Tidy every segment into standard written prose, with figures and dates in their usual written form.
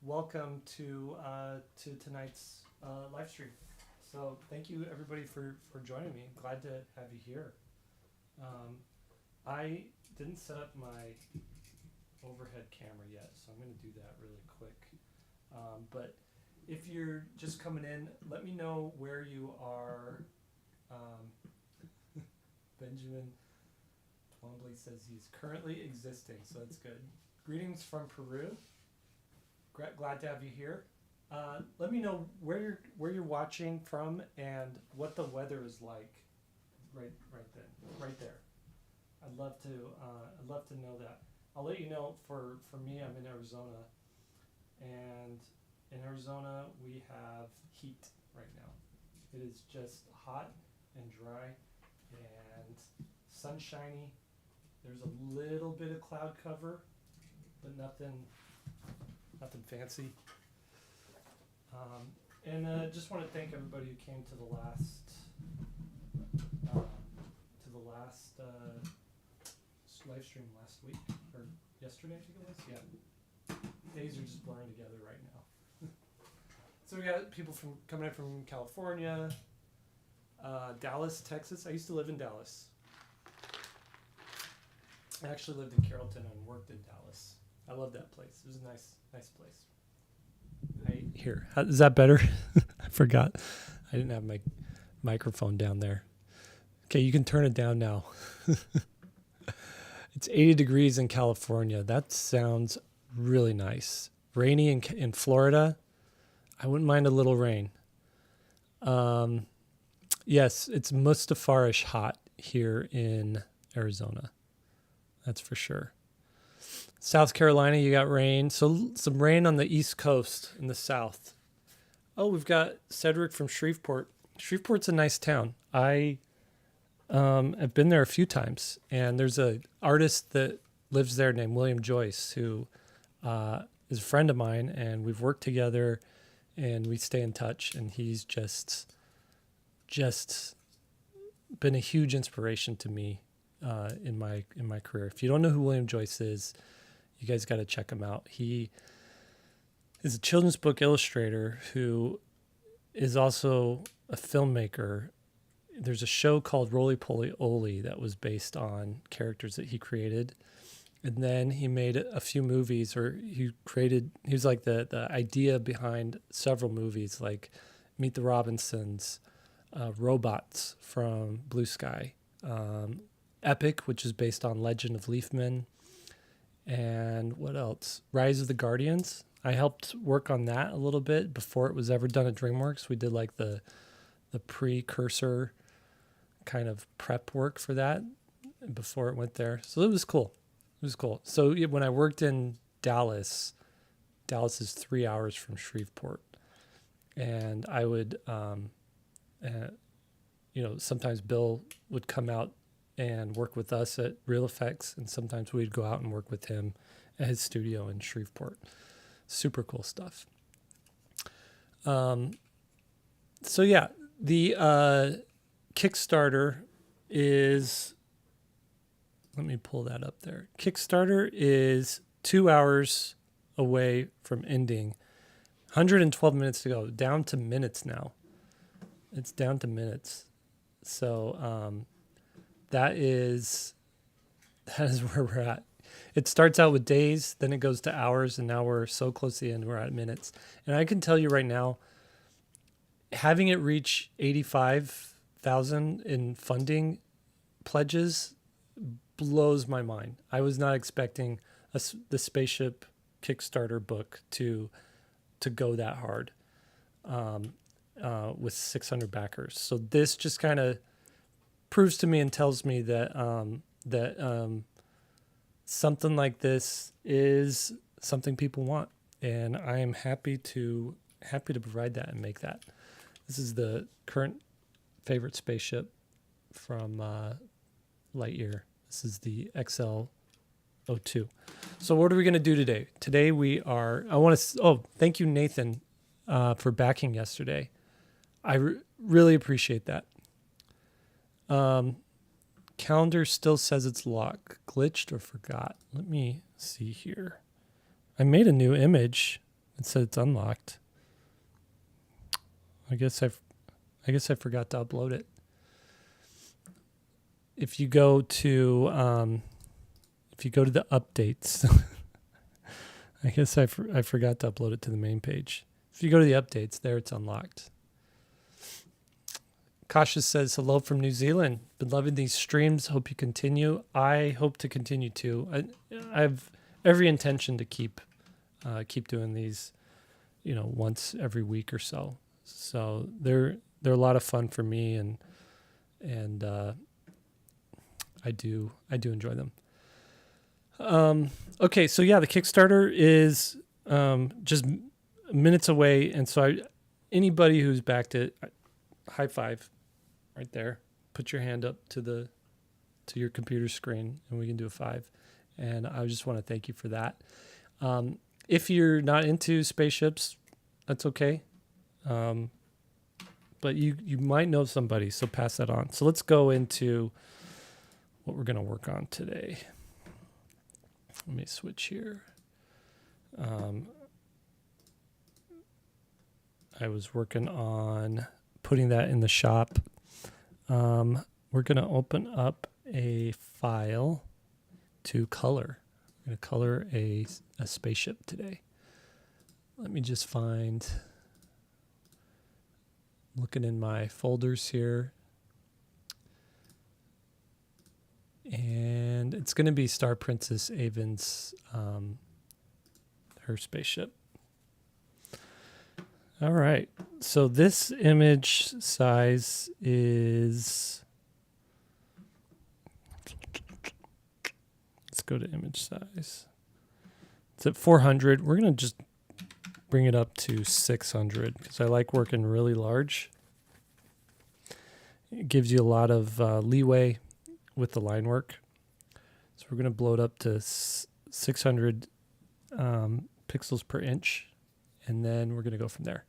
welcome to tonight's live stream. So thank you everybody for joining me. Glad to have you here. I didn't set up my overhead camera yet, so I'm going to do that really quick. But if you're just coming in, let me know where you are. Benjamin Twombly says he's currently existing, so that's good. Greetings from Peru. Glad to have you here. Let me know where you're watching from and what the weather is like. Right there. I'd love to know that. I'll let you know. For me, I'm in Arizona, and in Arizona we have heat right now. It is just hot and dry and sunshiny. There's a little bit of cloud cover, but nothing fancy. And just want to thank everybody who came to the last live stream last week, or yesterday I think it was. Yeah, days are just blurring together right now. So we got people coming in from California, Dallas, Texas. I used to live in Dallas. I actually lived in Carrollton and worked in Dallas. I love that place. It was a nice place. Is that better? I forgot. I didn't have my microphone down there. Okay, you can turn it down now. It's 80 degrees in California. That sounds really nice. Rainy in Florida. I wouldn't mind a little rain. Yes, it's Mustafarish hot here in Arizona. That's for sure. South Carolina, you got rain. So some rain on the East Coast in the South. Oh, we've got Cedric from Shreveport. Shreveport's a nice town. I have been there a few times, and there's an artist that lives there named William Joyce, who is a friend of mine, and we've worked together, and we stay in touch. And he's just been a huge inspiration to me in my career. If you don't know who William Joyce is, you guys got to check him out. He is a children's book illustrator who is also a filmmaker. There's a show called Roly Poly Oly that was based on characters that he created. And then he made a few movies, or he was like the idea behind several movies like Meet the Robinsons, Robots from Blue Sky, Epic, which is based on Legend of Leafman, and what else? Rise of the Guardians. I helped work on that a little bit before it was ever done at DreamWorks. We did like the precursor kind of prep work for that before it went there. So it was cool. So when I worked in Dallas is 3 hours from Shreveport, and I would, sometimes Bill would come out and work with us at Real Effects, and sometimes we'd go out and work with him at his studio in Shreveport. Super cool stuff. So yeah, the Kickstarter is, let me pull that up there. Kickstarter is 2 hours away from ending. 112 minutes to go, down to minutes now. It's down to minutes. So that is where we're at. It starts out with days, then it goes to hours, and now we're so close to the end, we're at minutes. And I can tell you right now, having it reach 85,000 in funding pledges blows my mind. I was not expecting the Spaceship Kickstarter book to go that hard with 600 backers. So this just kind of proves to me and tells me that something like this is something people want, and I am happy to provide that and make that. This is the current favorite spaceship from Lightyear. This is the XL02. So what are we going to do today? Today thank you, Nathan, for backing yesterday. I really appreciate that. Calendar still says it's glitched or forgot. Let me see here. I made a new image. It said it's unlocked. I guess I forgot to upload it. If you go to the updates, I guess I forgot to upload it to the main page. If you go to the updates, there it's unlocked. Kasha says, hello from New Zealand. Been loving these streams. Hope you continue. I hope to continue too. I have every intention to keep doing these, once every week or so. So they're a lot of fun for me, and I do enjoy them. Okay, so yeah, the Kickstarter is just minutes away, and so anybody who's backed it, high five, right there. Put your hand up to your computer screen, and we can do a 5. And I just want to thank you for that. If you're not into spaceships, that's okay. But you might know somebody, so pass that on. So let's go into what we're going to work on today. Let me switch here. I was working on putting that in the shop. We're going to open up a file to color. We're going to color a spaceship today. Let me just looking in my folders here. And it's going to be Star Princess Avon's, her spaceship. All right. So this image size is, let's go to image size. It's at 400. We're going to just bring it up to 600 because I like working really large. It gives you a lot of leeway with the line work. So we're going to blow it up to 600 pixels per inch, and then we're going to go from there.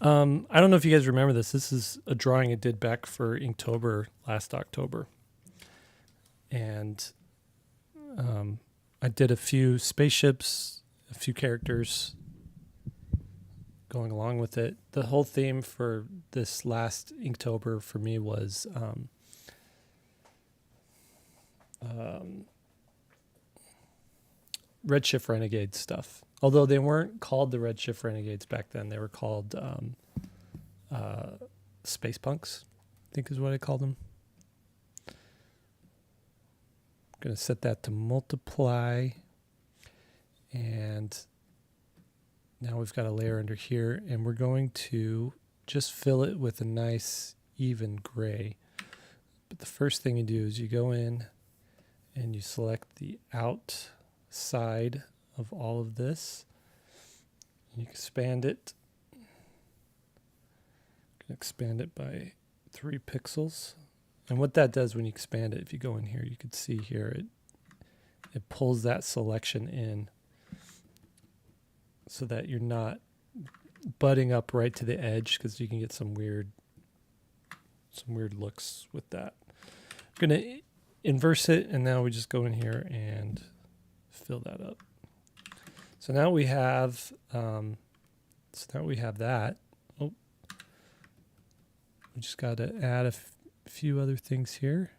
I don't know if you guys remember this. This is a drawing I did back for Inktober last October. And I did a few spaceships, a few characters going along with it. The whole theme for this last Inktober for me was Redshift Renegades stuff. Although they weren't called the Redshift Renegades back then. They were called Space Punks, I think is what I called them. I'm going to set that to multiply. And now we've got a layer under here, and we're going to just fill it with a nice even gray. But the first thing you do is you go in and you select the outside of all of this. You expand it. Expand it by 3 pixels. And what that does when you expand it, if you go in here, you can see here, it pulls that selection in so that you're not butting up right to the edge, because you can get some weird looks with that. I'm going to inverse it, and now we just go in here and fill that up. So now we have that. Oh, we just got to add a few other things here.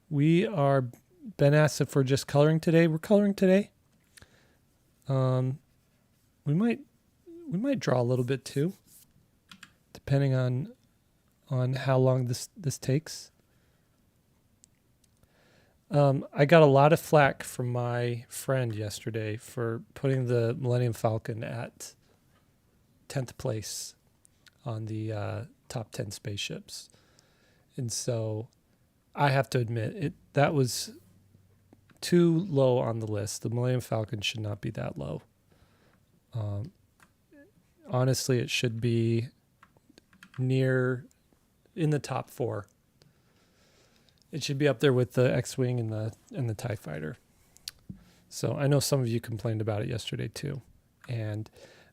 We are been asked if we're just coloring today. We're coloring today. We might draw a little bit too, depending on how long this takes. I got a lot of flack from my friend yesterday for putting the Millennium Falcon at 10th place on the top 10 spaceships. And so I have to admit, that was too low on the list. The Millennium Falcon should not be that low. Honestly, it should be in the top 4. It should be up there with the X-Wing and the TIE Fighter. So I know some of you complained about it yesterday too. And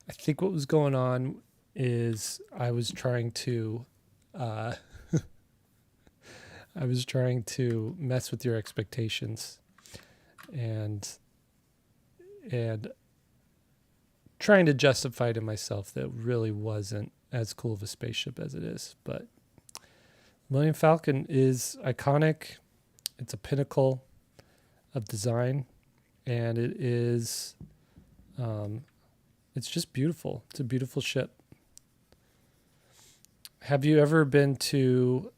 I think what was going on is I was trying to I was trying to mess with your expectations and trying to justify to myself that it really wasn't as cool of a spaceship as it is. But Millennium Falcon is iconic. It's a pinnacle of design, and it is it's just beautiful. It's a beautiful ship. Have you ever been to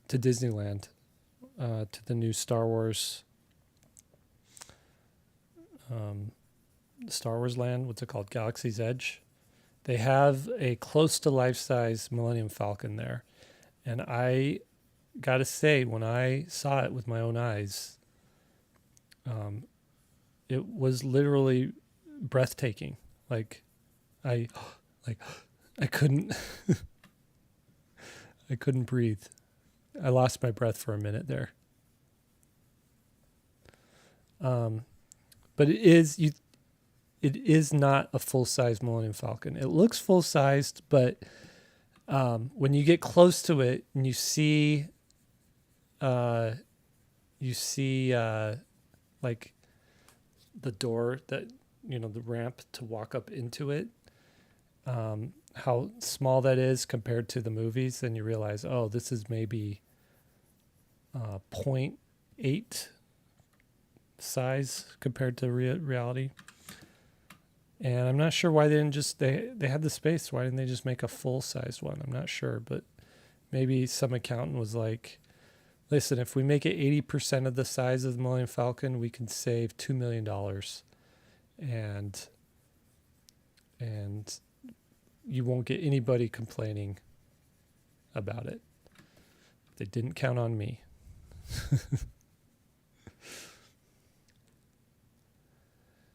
Disneyland, to the new Star Wars land? What's it called? Galaxy's Edge. They have a close to life-size Millennium Falcon there, and I gotta say, when I saw it with my own eyes, it was literally breathtaking. Like I couldn't I couldn't breathe. I lost my breath for a minute there. But it is not a full-size Millennium Falcon. It looks full-sized, but when you get close to it and you see like the door that, the ramp to walk up into it, how small that is compared to the movies, then you realize, oh, this is maybe 0.8 size compared to reality. And I'm not sure why they didn't just, they had the space. Why didn't they just make a full-sized one? I'm not sure, but maybe some accountant was like, listen, if we make it 80% of the size of the Millennium Falcon, we can save $2 million. And you won't get anybody complaining about it. They didn't count on me.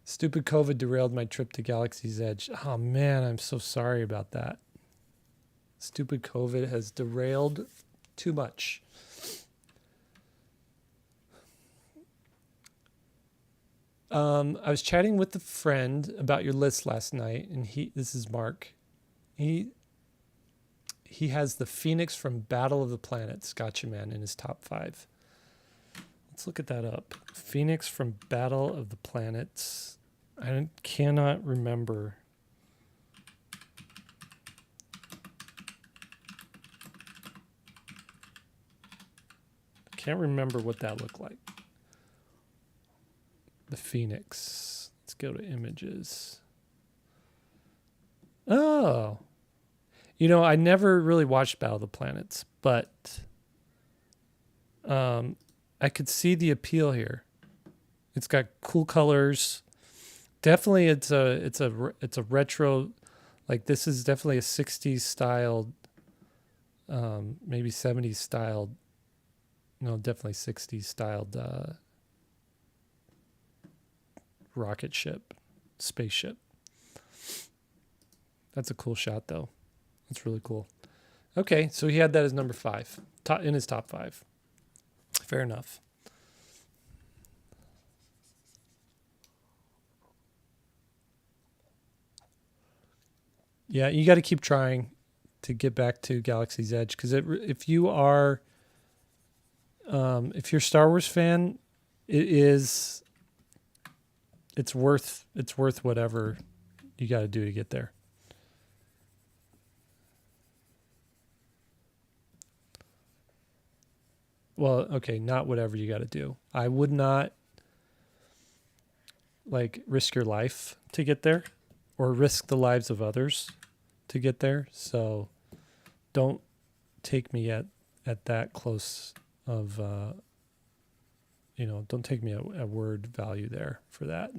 Stupid COVID derailed my trip to Galaxy's Edge. Oh man, I'm so sorry about that. Stupid COVID has derailed too much. I was chatting with a friend about your list last night, and this is Mark. He has the Phoenix from Battle of the Planets, Gotcha Man, in his top 5. Let's look at that up. Phoenix from Battle of the Planets. I cannot remember. Can't remember what that looked like. The Phoenix. Let's go to images. Oh. I never really watched Battle of the Planets, but I could see the appeal here. It's got cool colors. Definitely it's a retro, like this is definitely a 60s styled, maybe 70s styled, no, definitely 60s styled rocket ship, spaceship. That's a cool shot though. That's really cool. Okay, so he had that as number 5, in his top 5. Fair enough. Yeah, you got to keep trying to get back to Galaxy's Edge, because if you're a Star Wars fan, it's worth whatever you got to do to get there. Well, okay, not whatever you got to do. I would not risk your life to get there, or risk the lives of others to get there. So don't take me at that close of, don't take me at word value there for that.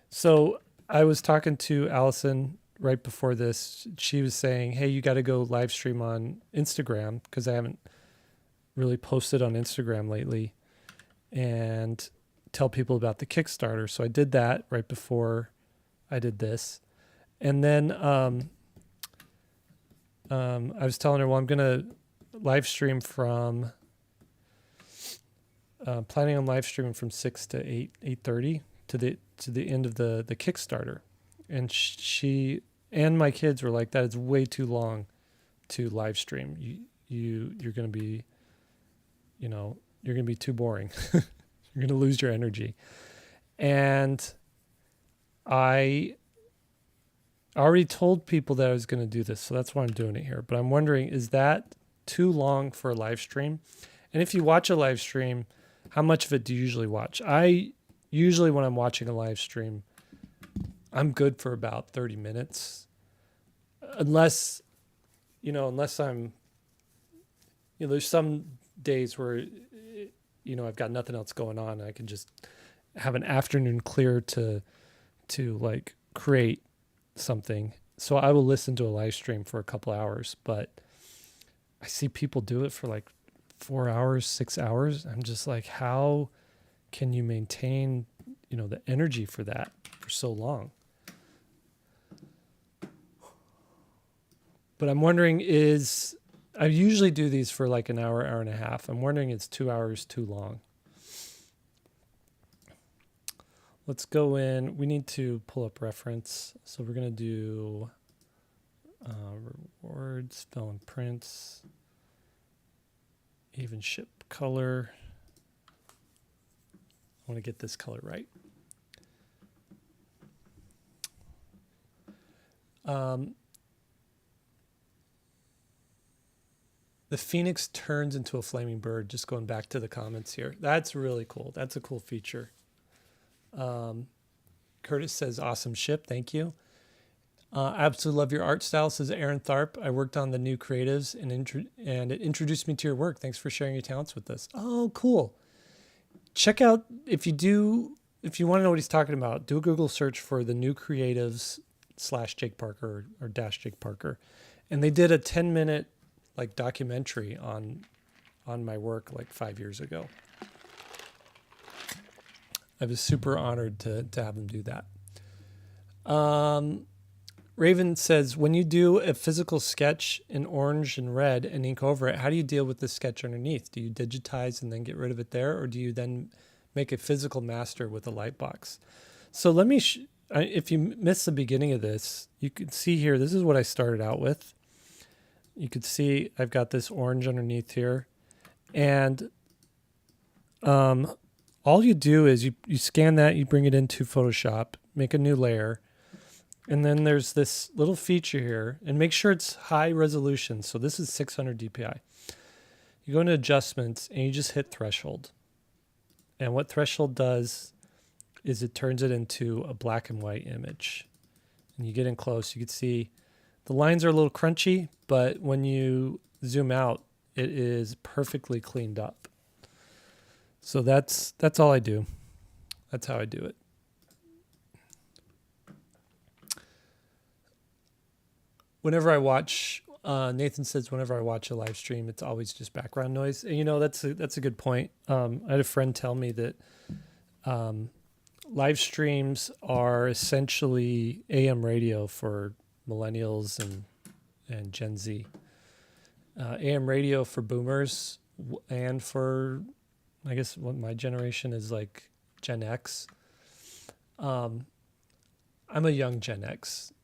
So I was talking to Allison right before this. She was saying, hey, you got to go live stream on Instagram, because I haven't really posted on Instagram lately, and tell people about the Kickstarter. So I did that right before I did this. And then I was telling her, well, I'm going to live stream planning on live streaming from 6 to 8:30 to the end of the Kickstarter, and she and my kids were like, that is way too long to live stream. You're going to be, you're going to be too boring. You're going to lose your energy. And I already told people that I was going to do this, so that's why I'm doing it here. But I'm wondering, is that too long for a live stream? And if you watch a live stream, how much of it do you usually watch? I usually, when I'm watching a live stream, I'm good for about 30 minutes. Unless I'm, there's some days where, I've got nothing else going on. I can just have an afternoon clear to like create something. So I will listen to a live stream for a couple hours, but I see people do it for like 4 hours, 6 hours. I'm just like, how can you maintain, the energy for that for so long? But I'm wondering, I usually do these for like an hour, hour and a half. I'm wondering, is 2 hours too long? Let's go in. We need to pull up reference. So we're going to do rewards, fill and prints, even ship color. I want to get this color right. The phoenix turns into a flaming bird, just going back to the comments here. That's really cool. That's a cool feature. Curtis says, awesome ship. Thank you. Absolutely love your art style, says Aaron Tharp. I worked on the new creatives and it introduced me to your work. Thanks for sharing your talents with us. Oh, cool. Check out, if you want to know what he's talking about, do a Google search for the new creatives / Jake Parker or dash Jake Parker. And they did a 10-minute like documentary on my work like 5 years ago. I was super honored to have them do that. Raven says, when you do a physical sketch in orange and red and ink over it, how do you deal with the sketch underneath? Do you digitize and then get rid of it there? Or do you then make a physical master with a light box? So let me, if you missed the beginning of this, you can see here, this is what I started out with. You could see I've got this orange underneath here. And all you do is you scan that, you bring it into Photoshop, make a new layer. And then there's this little feature here, and make sure it's high resolution. So this is 600 DPI. You go into adjustments and you just hit threshold. And what threshold does is it turns it into a black and white image. And you get in close, you can see the lines are a little crunchy, but when you zoom out, it is perfectly cleaned up. So that's all I do. That's how I do it. Whenever I watch, Nathan says, whenever I watch a live stream, it's always just background noise. And, that's a good point. I had a friend tell me that live streams are essentially AM radio for millennials and Gen Z. AM radio for boomers and for, I guess, what my generation is like Gen X. I'm a young Gen X.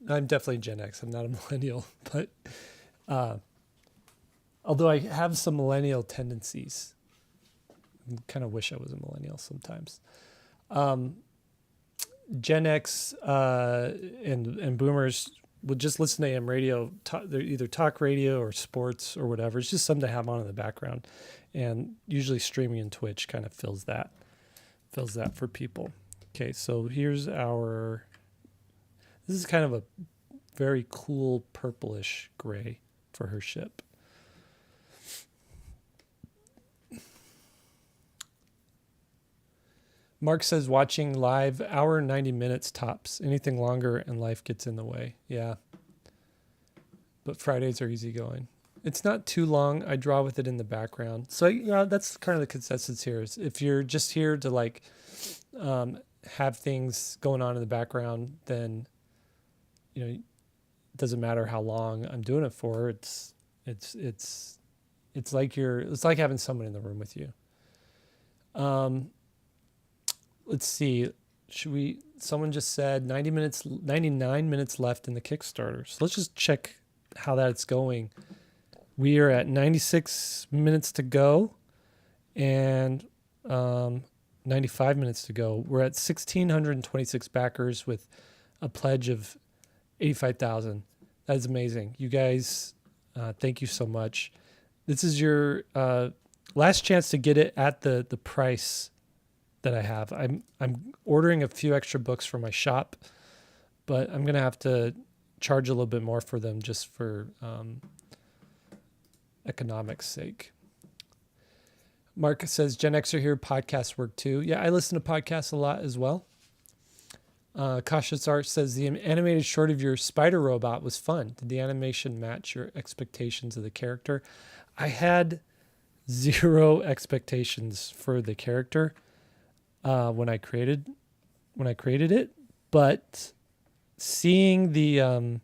I'm definitely Gen X. I'm not a millennial, but although I have some millennial tendencies, I kind of wish I was a millennial sometimes. Gen X and boomers would just listen to AM radio. They're either talk radio or sports or whatever. It's just something to have on in the background, and usually streaming and Twitch kind of fills that for people. Okay, so here's our. This is kind of a very cool purplish gray for her ship. Mark says, watching live, hour and 90 minutes tops. Anything longer and life gets in the way. Yeah. But Fridays are easygoing. It's not too long. I draw with it in the background. So that's kind of the consensus here. Is if you're just here to like have things going on in the background, then it doesn't matter how long I'm doing it for. It's like having someone in the room with you. let's see. Someone just said 99 minutes left in the Kickstarter. So let's just check how that's going. We are at 96 minutes to go and 95 minutes to go. We're at 1,626 backers with a pledge of 85,000. That is amazing. You guys, thank you so much. This is your last chance to get it at the price that I have. I'm ordering a few extra books for my shop, but I'm gonna have to charge a little bit more for them just for economics sake. Mark says Gen Xer here, podcasts work too. Yeah, I listen to podcasts a lot as well. Cautious Art says the animated short of your spider robot was fun. Did the animation match your expectations of the character? I had zero expectations for the character when I created it, but seeing that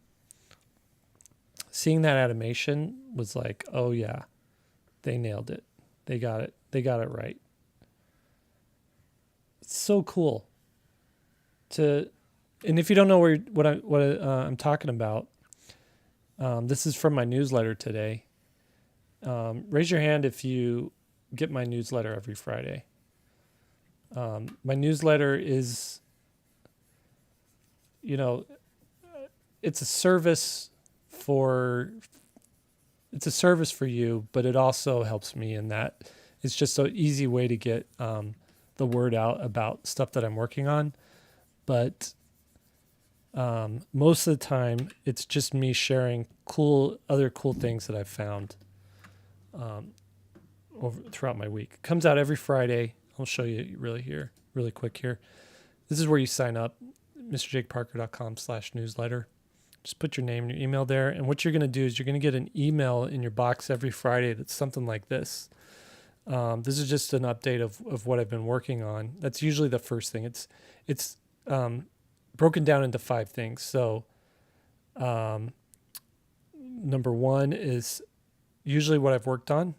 animation was like, oh yeah, they nailed it. They got it right. It's so cool. And if you don't know what I'm talking about, this is from my newsletter today. Raise your hand if you get my newsletter every Friday. My newsletter is, it's a service for you, but it also helps me in that it's just an easy way to get the word out about stuff that I'm working on. But most of the time, it's just me sharing other cool things that I've found throughout my week. It comes out every Friday. I'll show you really quick here. This is where you sign up, mrjakeparker.com/newsletter. Just put your name and your email there. And what you're going to do is you're going to get an email in your box every Friday that's something like this. This is just an update of what I've been working on. That's usually the first thing. It's broken down into 5 things. So number 1 is usually what I've worked on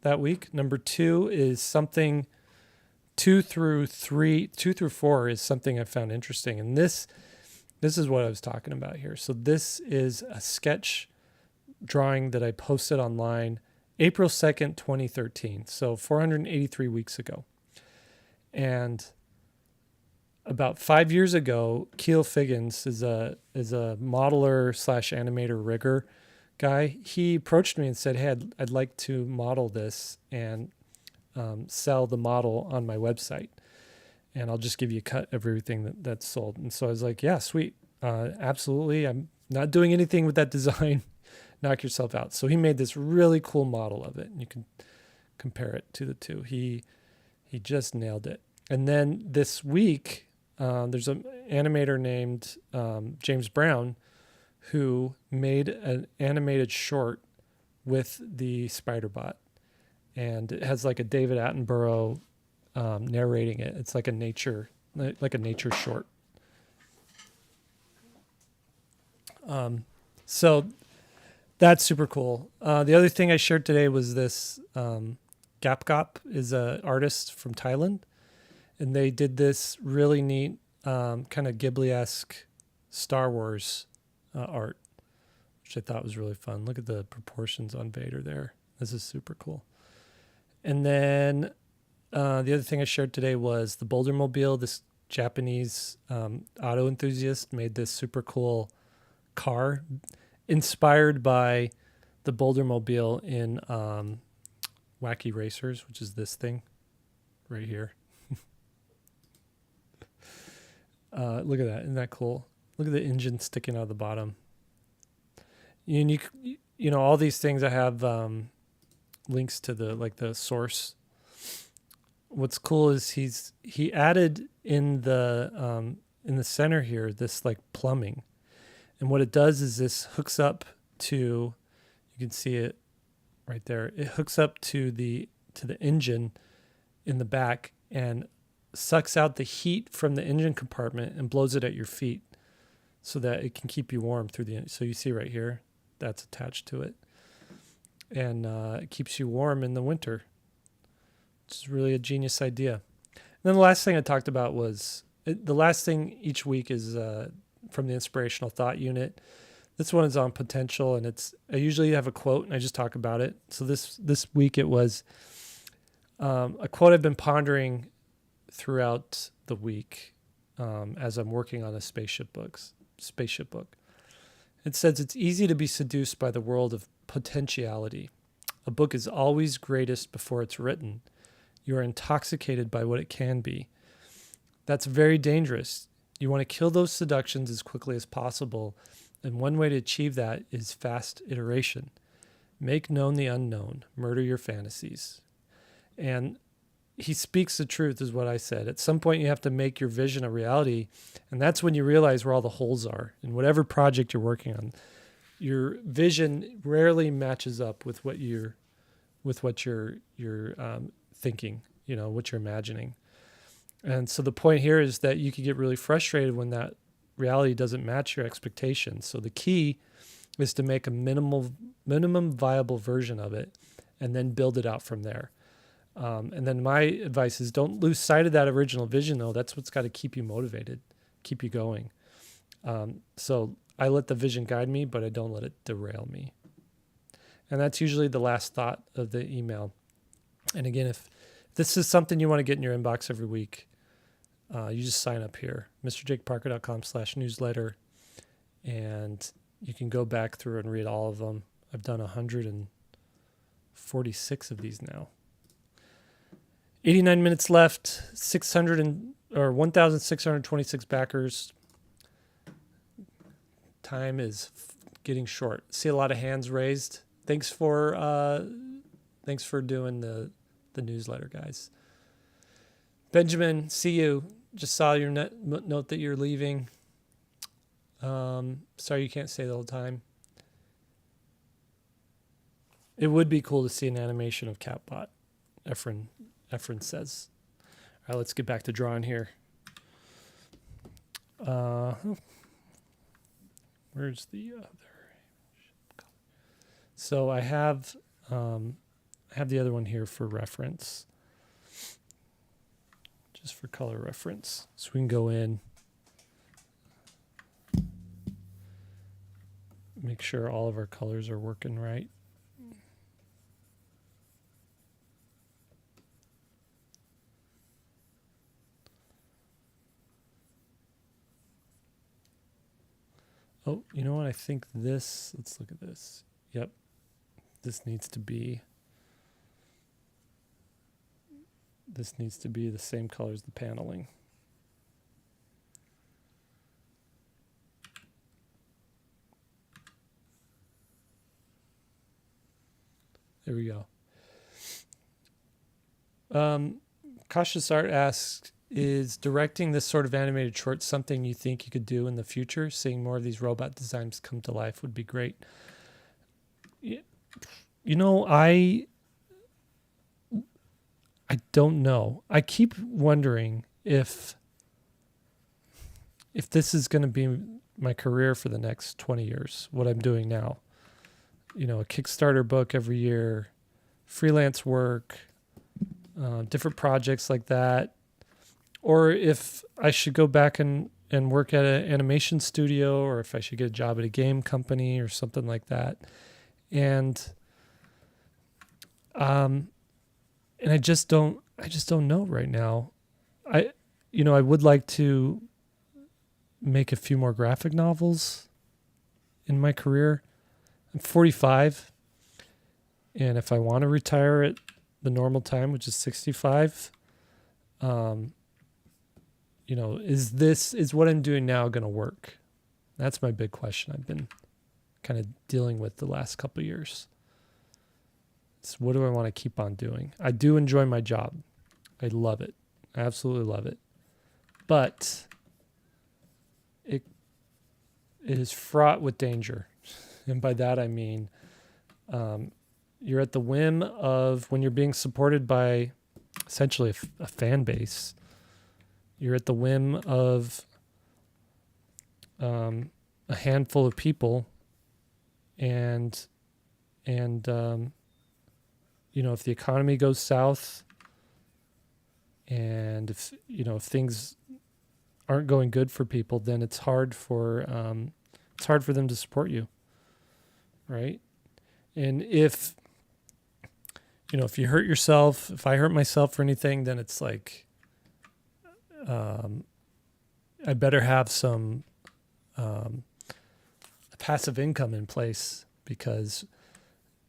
that week. Number 2 is something 2 through 4 is something I found interesting. And this is what I was talking about here. So this is a sketch drawing that I posted online April 2nd, 2013. So 483 weeks ago. And about 5 years ago, Keel Figgins is a modeler / animator rigger guy. He approached me and said, hey, I'd like to model this and sell the model on my website. And I'll just give you a cut of everything that's sold. And so I was like, yeah, sweet. Absolutely. I'm not doing anything with that design. Knock yourself out. So he made this really cool model of it. And you can compare it to the two. He just nailed it. And then this week, there's an animator named James Brown who made an animated short with the Spider-Bot. And it has like a David Attenborough narrating it. It's like a nature short. So that's super cool. The other thing I shared today was this Gap Gop is an artist from Thailand. And they did this really neat kind of Ghibli-esque Star Wars art, which I thought was really fun. Look at the proportions on Vader there. This is super cool. And then the other thing I shared today was the Boulder Mobile. This Japanese auto enthusiast made this super cool car inspired by the Boulder Mobile in Wacky Racers, which is this thing right here. Look at that. Isn't that cool? Look at the engine sticking out of the bottom. And you know, all these things I have links to the source. What's cool is he added in the center here this like plumbing. And what it does is this hooks up to, you can see it right there. It hooks up to the engine in the back and sucks out the heat from the engine compartment and blows it at your feet so that it can keep you warm through the. So you see right here, that's attached to it, and it keeps you warm in the winter. It's really a genius idea. And then the last thing I talked about was the last thing each week is from the inspirational thought unit. This one is on potential, and I usually have a quote and I just talk about it. So this week it was a quote I've been pondering throughout the week as I'm working on a spaceship book. It says, "It's easy to be seduced by the world of potentiality. A book is always greatest before it's written. You are intoxicated by what it can be. That's very dangerous. You want to kill those seductions as quickly as possible, and one way to achieve that is fast iteration. Make known the unknown. Murder your fantasies." And he speaks the truth, is what I said. At some point, you have to make your vision a reality, and that's when you realize where all the holes are. In whatever project you're working on, your vision rarely matches up with what you're thinking, what you're imagining. And so the point here is that you can get really frustrated when that reality doesn't match your expectations. So the key is to make a minimum viable version of it and then build it out from there. And then my advice is don't lose sight of that original vision, though. That's what's got to keep you motivated, keep you going. So I let the vision guide me, but I don't let it derail me. And that's usually the last thought of the email. And again, if this is something you want to get in your inbox every week, you just sign up here, mrjakeparker.com/newsletter, and you can go back through and read all of them. I've done 146 of these now. 89 minutes left, 1,626 backers. Time is getting short. See a lot of hands raised. Thanks for doing the newsletter, guys. Benjamin, see you. Just saw your note that you're leaving. Sorry you can't stay the whole time. It would be cool to see an animation of Catbot, Efren says. All right, let's get back to drawing here. Where's the other? So I have the other one here for reference, just for color reference. So we can go in, make sure all of our colors are working right. Oh, you know what? I think let's look at this. Yep. This needs to be the same color as the paneling. There we go. Cautious Art asks, is directing this sort of animated short something you think you could do in the future? Seeing more of these robot designs come to life would be great. I don't know. I keep wondering if this is going to be my career for the next 20 years, what I'm doing now. A Kickstarter book every year, freelance work, different projects like that. Or if I should go back and work at an animation studio, or if I should get a job at a game company or something like that. And I just don't know right now. I would like to make a few more graphic novels in my career. I'm 45, and if I want to retire at the normal time, which is 65, is what I'm doing now going to work? That's my big question I've been kind of dealing with the last couple of years. It's what do I want to keep on doing? I do enjoy my job. I love it. I absolutely love it. But it is fraught with danger. And by that I mean you're at the whim of, when you're being supported by essentially a fan base, you're at the whim of a handful of people, and if the economy goes south And if things aren't going good for people, then it's hard for them to support you, right? And if you hurt yourself, if I hurt myself or anything, then it's like I better have some passive income in place, because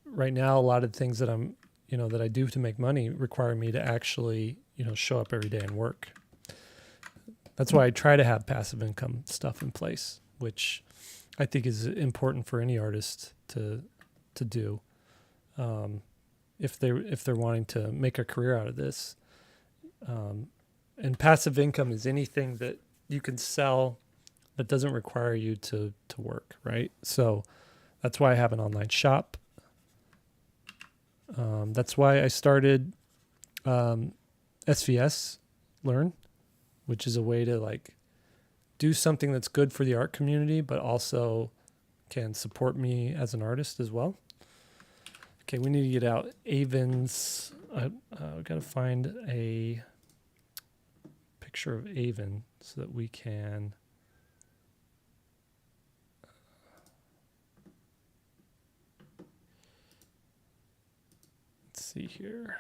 right now a lot of things that that I do to make money require me to actually show up every day and work. That's why I try to have passive income stuff in place, which I think is important for any artist to do, if they're wanting to make a career out of this. And passive income is anything that you can sell that doesn't require you to work, right? So that's why I have an online shop. That's why I started SVS Learn, which is a way to like do something that's good for the art community, but also can support me as an artist as well. Okay, we need to get out Avon's. We've got to find a picture of Avon so that we can. Let's see here.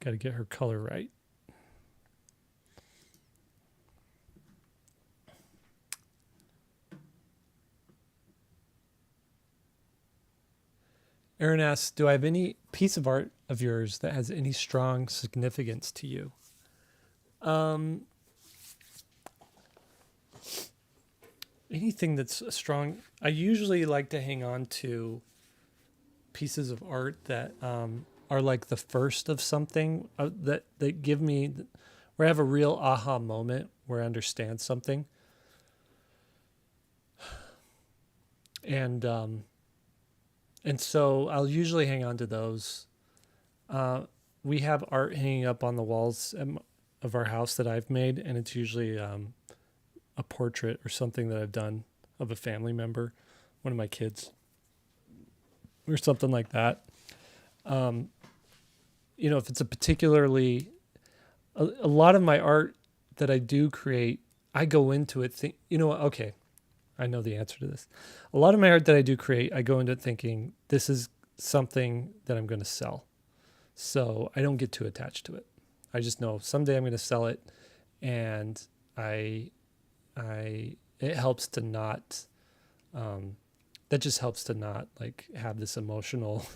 Got to get her color right. Aaron asks, do I have any piece of art of yours that has any strong significance to you? Anything that's strong. I usually like to hang on to pieces of art that are like the first of something that give me, where I have a real aha moment where I understand something. And so I'll usually hang on to those. We have art hanging up on the walls of our house that I've made, and it's usually a portrait or something that I've done of a family member, one of my kids, or something like that. If it's a particularly, a lot of my art that I do create, I go into it, okay, I know the answer to this. A lot of my art that I do create, I go into it thinking, this is something that I'm going to sell. So I don't get too attached to it. I just know someday I'm going to sell it, and it helps to not, that just helps to not like have this emotional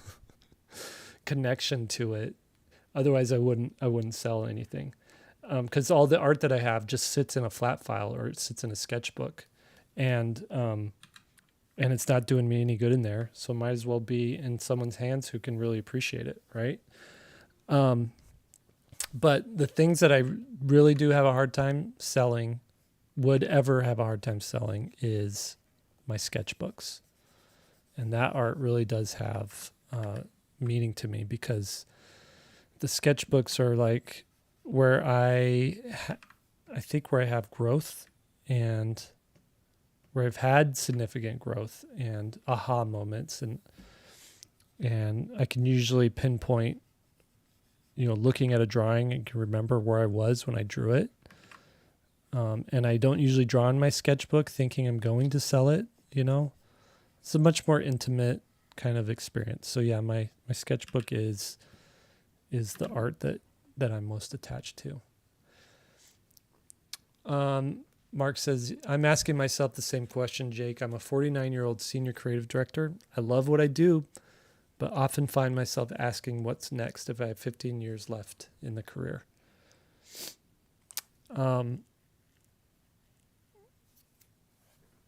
connection to it. Otherwise I wouldn't sell anything. 'Cause all the art that I have just sits in a flat file, or it sits in a sketchbook, and it's not doing me any good in there. So it might as well be in someone's hands who can really appreciate it. Right. But the things that I really do have a hard time selling, would ever have a hard time selling, is my sketchbooks. And that art really does have meaning to me, because the sketchbooks are like where I think where I have growth, and where I've had significant growth and aha moments, and I can usually pinpoint, looking at a drawing, and can remember where I was when I drew it. And I don't usually draw in my sketchbook thinking I'm going to sell it, It's a much more intimate kind of experience. So yeah, my sketchbook is the art that I'm most attached to. Mark says, I'm asking myself the same question, Jake. I'm a 49-year-old senior creative director. I love what I do, but often find myself asking what's next if I have 15 years left in the career.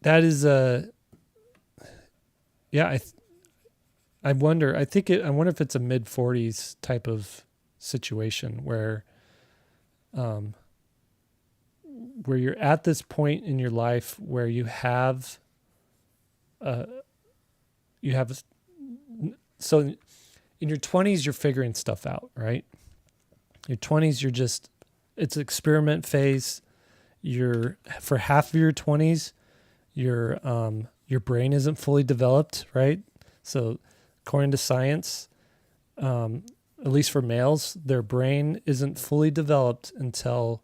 That is I wonder if it's a mid-40s type of situation where you're at this point in your life where you have so in your 20s you're figuring stuff out, right? Your 20s it's experiment phase. For half of your 20s your brain isn't fully developed, right? So according to science, at least for males, their brain isn't fully developed until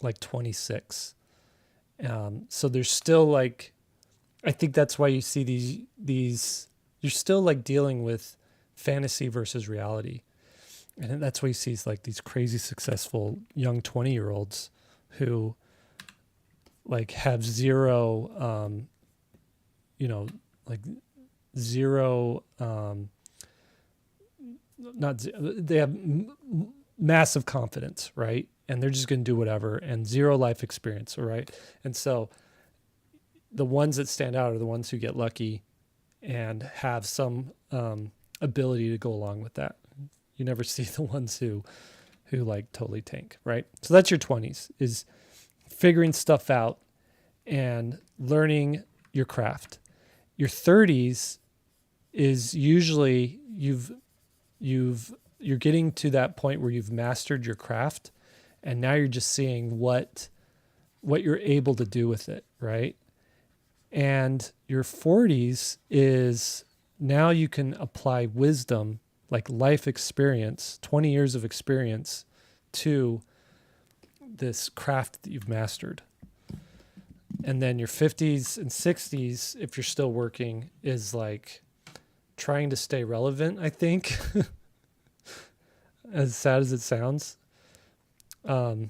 like 26. So there's still like, I think that's why you see these, you're still like dealing with fantasy versus reality. And that's why you see like these crazy successful young 20-year-olds who like have zero, like zero, they have massive confidence, right? And they're just going to do whatever, and zero life experience, all right? And so the ones that stand out are the ones who get lucky and have some ability to go along with that. You never see the ones who like totally tank, right? So that's your 20s, is figuring stuff out and learning your craft. Your 30s is usually you're getting to that point where you've mastered your craft, and now you're just seeing what you're able to do with it, right? And your 40s is now you can apply wisdom, like life experience, 20 years of experience, to this craft that you've mastered. And then your 50s and 60s, if you're still working, is like trying to stay relevant, I think. As sad as it sounds. Trying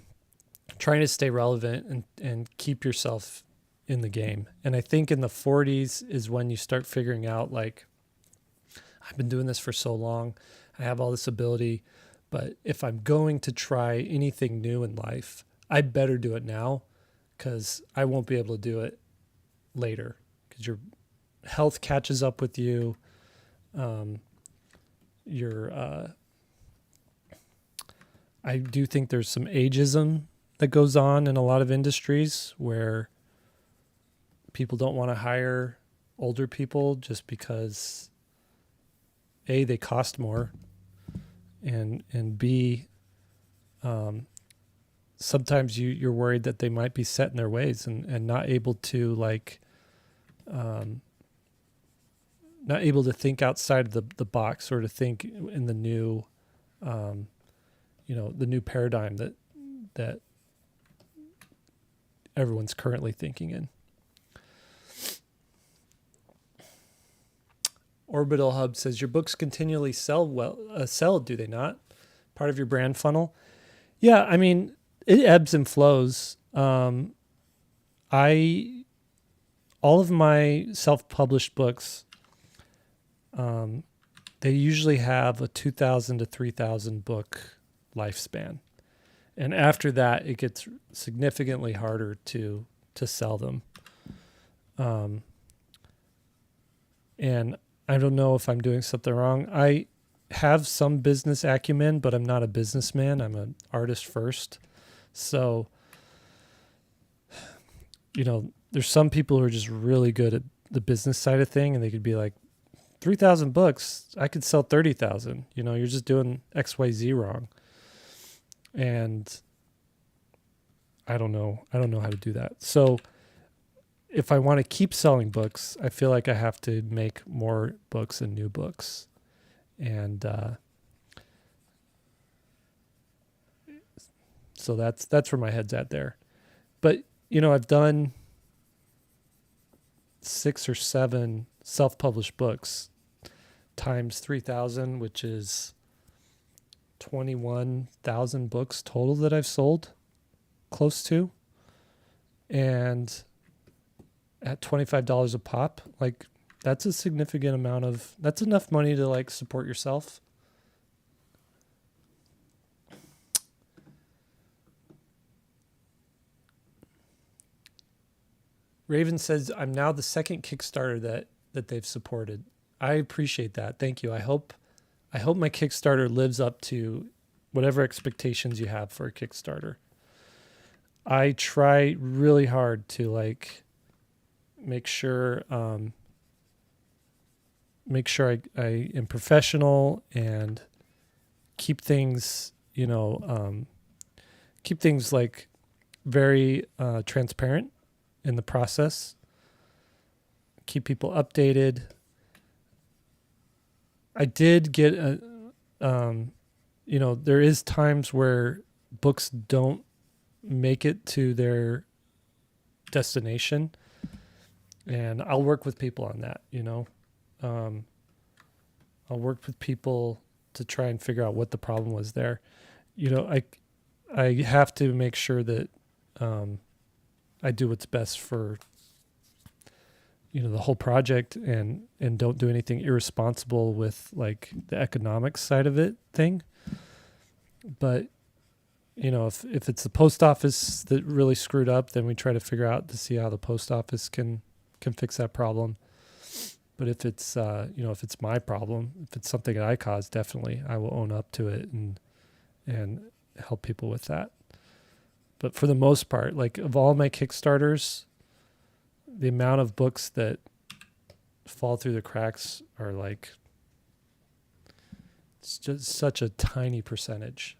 to stay relevant and keep yourself in the game. And I think in the 40s is when you start figuring out, like, I've been doing this for so long, I have all this ability, but if I'm going to try anything new in life, I better do it now, because I won't be able to do it later, because your health catches up with you. I do think there's some ageism that goes on in a lot of industries where people don't want to hire older people just because A, they cost more, and B, sometimes you're worried that they might be set in their ways and not able to not able to think outside of the box, or to think in the new, the new paradigm that everyone's currently thinking in. Orbital Hub says, your books continually sell, do they not? Part of your brand funnel? Yeah, I mean, it ebbs and flows. All of my self-published books, they usually have a 2,000 to 3,000 book lifespan. And after that, it gets significantly harder to sell them. And I don't know if I'm doing something wrong. I have some business acumen, but I'm not a businessman. I'm an artist first. So, there's some people who are just really good at the business side of thing, and they could be like, 3,000 books, I could sell 30,000. You're just doing XYZ wrong. And I don't know how to do that. So if I want to keep selling books, I feel like I have to make more books and new books. And so that's where my head's at there. But, I've done 6 or 7 self-published books times 3,000, which is 21,000 books total that I've sold, close to. And at $25 a pop, like, that's a significant amount that's enough money to like support yourself. Raven says, I'm now the second Kickstarter that they've supported. I appreciate that. Thank you. I hope my Kickstarter lives up to whatever expectations you have for a Kickstarter. I try really hard to like make sure I am professional and keep things, keep things like very transparent in the process. Keep people updated. I did get there is times where books don't make it to their destination, and I'll work with people on that. I'll work with people to try and figure out what the problem was there. I have to make sure that I do what's best for the whole project, and don't do anything irresponsible with like the economics side of it thing. But if it's the post office that really screwed up, then we try to figure out to see how the post office can fix that problem. But if it's if it's my problem, if it's something that I caused, definitely I will own up to it and help people with that. But for the most part, like of all my Kickstarters, the amount of books that fall through the cracks are like, it's just such a tiny percentage.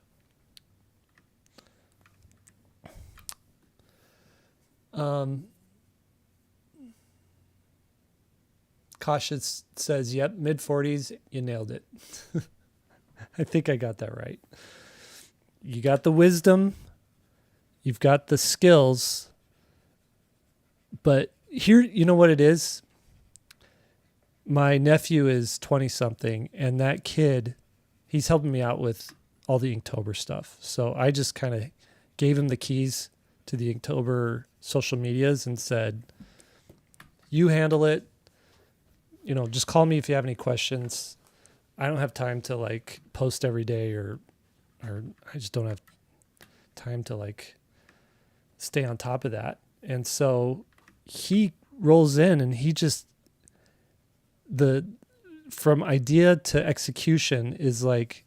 Cautious says, yep, mid-40s, you nailed it. I think I got that right. You got the wisdom, you've got the skills, but here, you know what it is? My nephew is 20-something, and that kid, he's helping me out with all the Inktober stuff. So I just kind of gave him the keys to the Inktober social medias and said, you handle it. Just call me if you have any questions. I don't have time to like post every day or I just don't have time to like stay on top of that. And so he rolls in and he just, from idea to execution is like,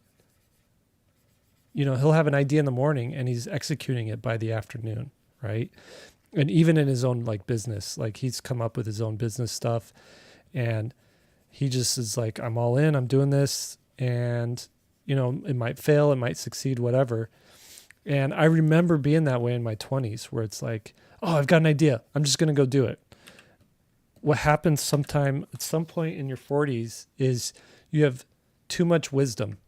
he'll have an idea in the morning and he's executing it by the afternoon. Right. And even in his own like business, like he's come up with his own business stuff, and he just is like, I'm all in, I'm doing this, and it might fail, it might succeed, whatever. And I remember being that way in my 20s where it's like, oh, I've got an idea, I'm just going to go do it. What happens at some point in your 40s is you have too much wisdom.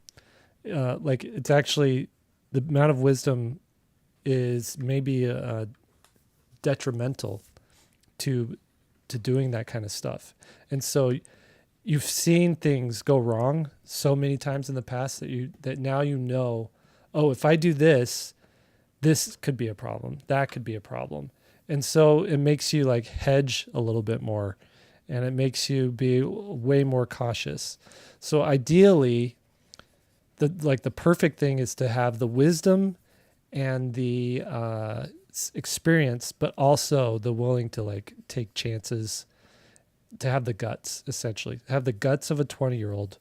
Like it's actually, the amount of wisdom is maybe detrimental to doing that kind of stuff. And so you've seen things go wrong so many times in the past that now oh, if I do this could be a problem, that could be a problem. And so it makes you like hedge a little bit more, and it makes you be way more cautious. So ideally, the perfect thing is to have the wisdom and the experience, but also the willing to like take chances, to have the guts, essentially have the guts of a 20-year-old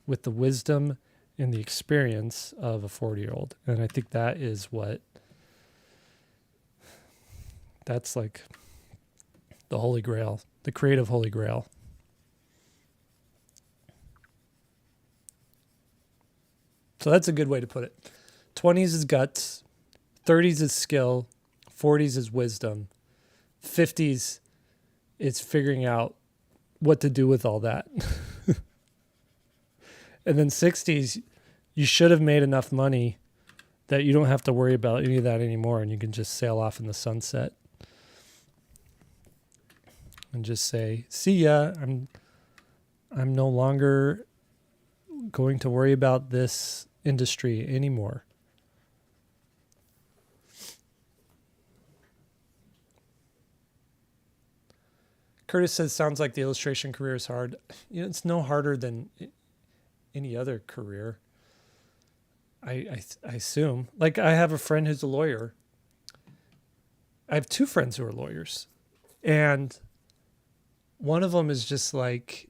with the wisdom and the experience of a 40-year-old. And I think that's like the holy grail, the creative holy grail. So that's a good way to put it. 20s is guts, 30s is skill, 40s is wisdom, 50s is figuring out what to do with all that. And then 60s, you should have made enough money that you don't have to worry about any of that anymore, and you can just sail off in the sunset and just say, see ya, I'm no longer going to worry about this industry anymore. Curtis says, sounds like the illustration career is hard. It's no harder than any other career. I assume. Like, I have a friend who's a lawyer. I have two friends who are lawyers. And one of them is just like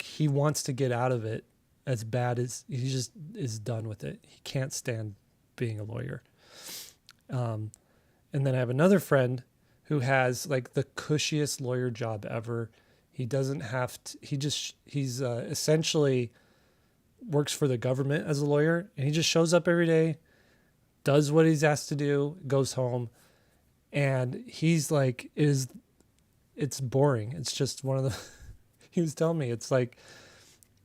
he wants to get out of it as bad as he just is done with it. He can't stand being a lawyer. And then I have another friend who has like the cushiest lawyer job ever. He doesn't have to, he's essentially works for the government as a lawyer, and he just shows up every day, does what he's asked to do, goes home. And he's like, it's boring. It's just one of the, he was telling me, it's like,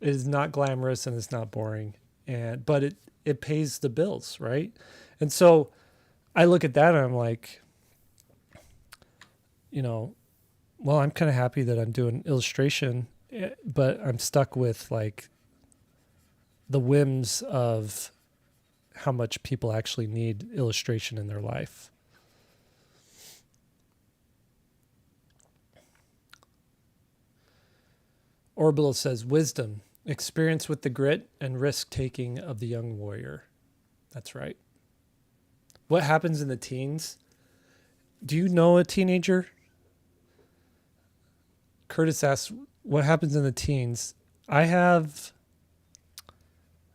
It is not glamorous and it's not boring, but it pays the bills, right? And so I look at that and I'm like, you know, well, I'm kind of happy that I'm doing illustration, but I'm stuck with like the whims of how much people actually need illustration in their life. Orbital says, wisdom, experience with the grit and risk taking of the young warrior. That's right. What happens in the teens? Do you know a teenager? Curtis asks, what happens in the teens? I have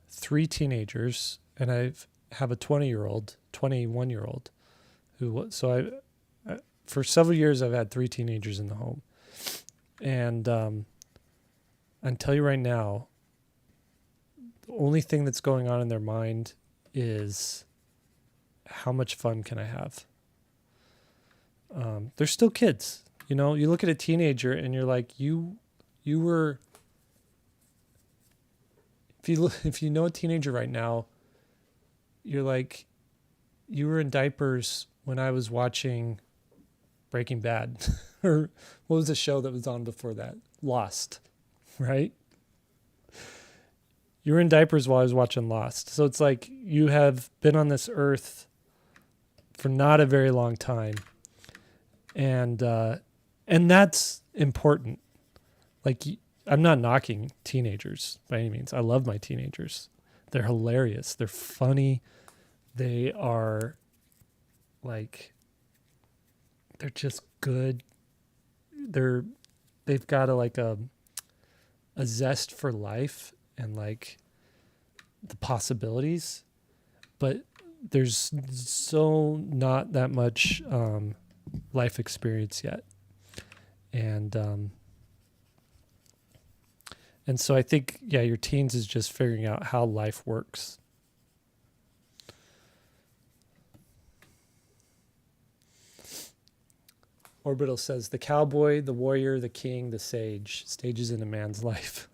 3 teenagers, and I have a 20-year-old, 21-year-old, so I for several years I've had 3 teenagers in the home, and I can tell you right now, the only thing that's going on in their mind is how much fun can I have? They're still kids. You know, you look at a teenager and you're like, you were, if you know a teenager right now, you're like, you were in diapers when I was watching Breaking Bad. Or what was the show that was on before that? Lost, right? You were in diapers while I was watching Lost. So it's like you have been on this earth for not a very long time. And that's important. Like, I'm not knocking teenagers by any means. I love my teenagers. They're hilarious. They're funny. They are like, they're just good. They've got a zest for life and like the possibilities, but there's so not that much life experience yet. And so I think, yeah, your teens is just figuring out how life works. Orbital says, the cowboy, the warrior, the king, the sage, stages in a man's life.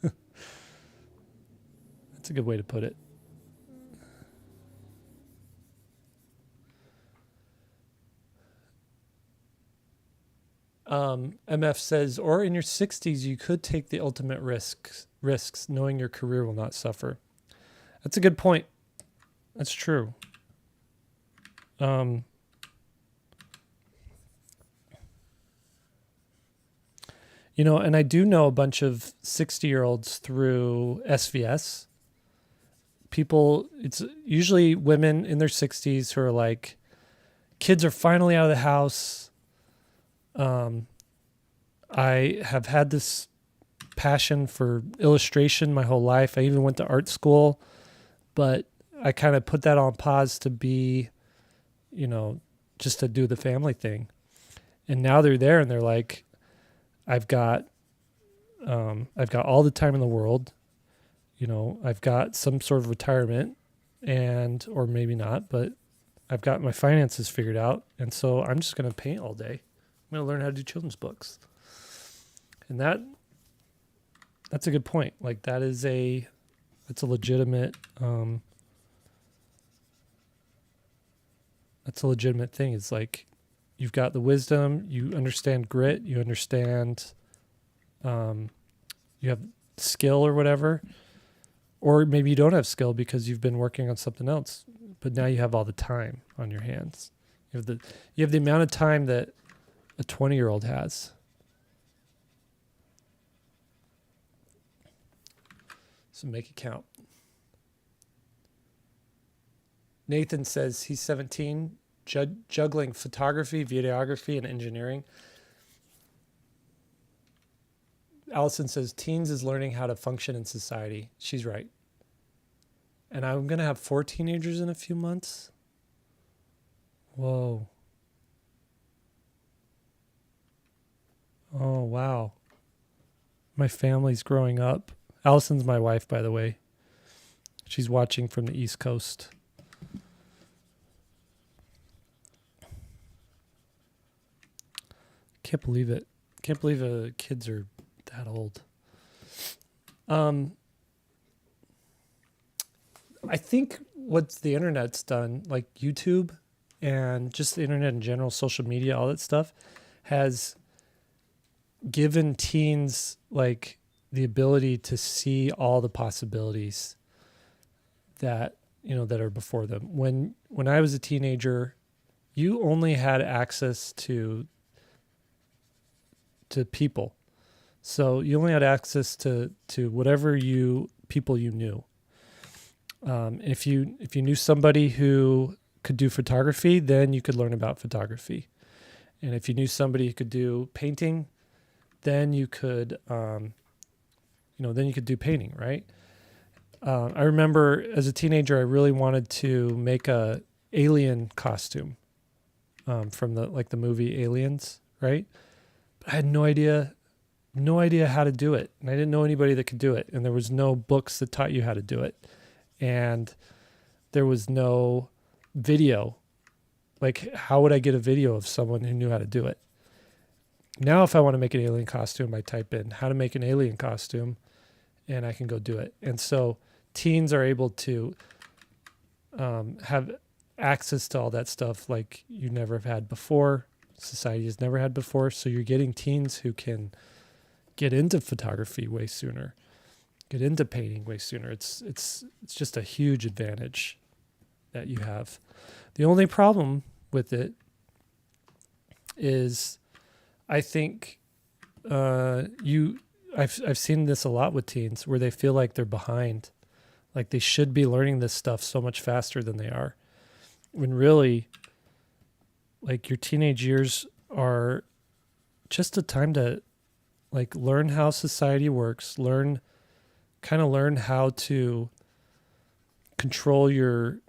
That's a good way to put it. MF says, or in your 60s, you could take the ultimate risks, knowing your career will not suffer. That's a good point. That's true. You know, and I do know a bunch of 60-year-olds through SVS. People, it's usually women in their 60s who are like, kids are finally out of the house. I have had this passion for illustration my whole life. I even went to art school, but I kind of put that on pause to be, you know, just to do the family thing. And now they're there and they're like, I've got all the time in the world. You know, I've got some sort of retirement or maybe not, but I've got my finances figured out. And so I'm just going to paint all day. I'm going to learn how to do children's books. And that's a good point. Like that's a legitimate, that's a legitimate thing. It's like, you've got the wisdom, you understand grit, you understand, you have skill or whatever, or maybe you don't have skill because you've been working on something else, but now you have all the time on your hands. You have the amount of time that a 20-year-old has. So make it count. Nathan says he's 17, juggling photography, videography, and engineering. Allison says teens is learning how to function in society. She's right. And I'm going to have 4 teenagers in a few months. Whoa. Oh, wow. My family's growing up. Allison's my wife, by the way. She's watching from the East Coast. Can't believe it. Can't believe kids are that old. I think what the internet's done, like YouTube and just the internet in general, social media, all that stuff, has given teens like the ability to see all the possibilities that that are before them. When I was a teenager, you only had access to people. So you only had access to whatever people you knew. If you knew somebody who could do photography, then you could learn about photography. And if you knew somebody who could do painting, then you could then you could do painting, right? I remember as a teenager, I really wanted to make a alien costume from the movie Aliens, right? But I had no idea how to do it, and I didn't know anybody that could do it, and there was no books that taught you how to do it, and there was no video. Like, how would I get a video of someone who knew how to do it? Now, if I want to make an alien costume, I type in how to make an alien costume, and I can go do it. And so teens are able to have access to all that stuff like you never have had before. Society has never had before. So you're getting teens who can get into photography way sooner, get into painting way sooner. It's just a huge advantage that you have. The only problem with it is, I think I've seen this a lot with teens where they feel like they're behind, like they should be learning this stuff so much faster than they are, when really, like, your teenage years are just a time to like learn how society works, learn how to control your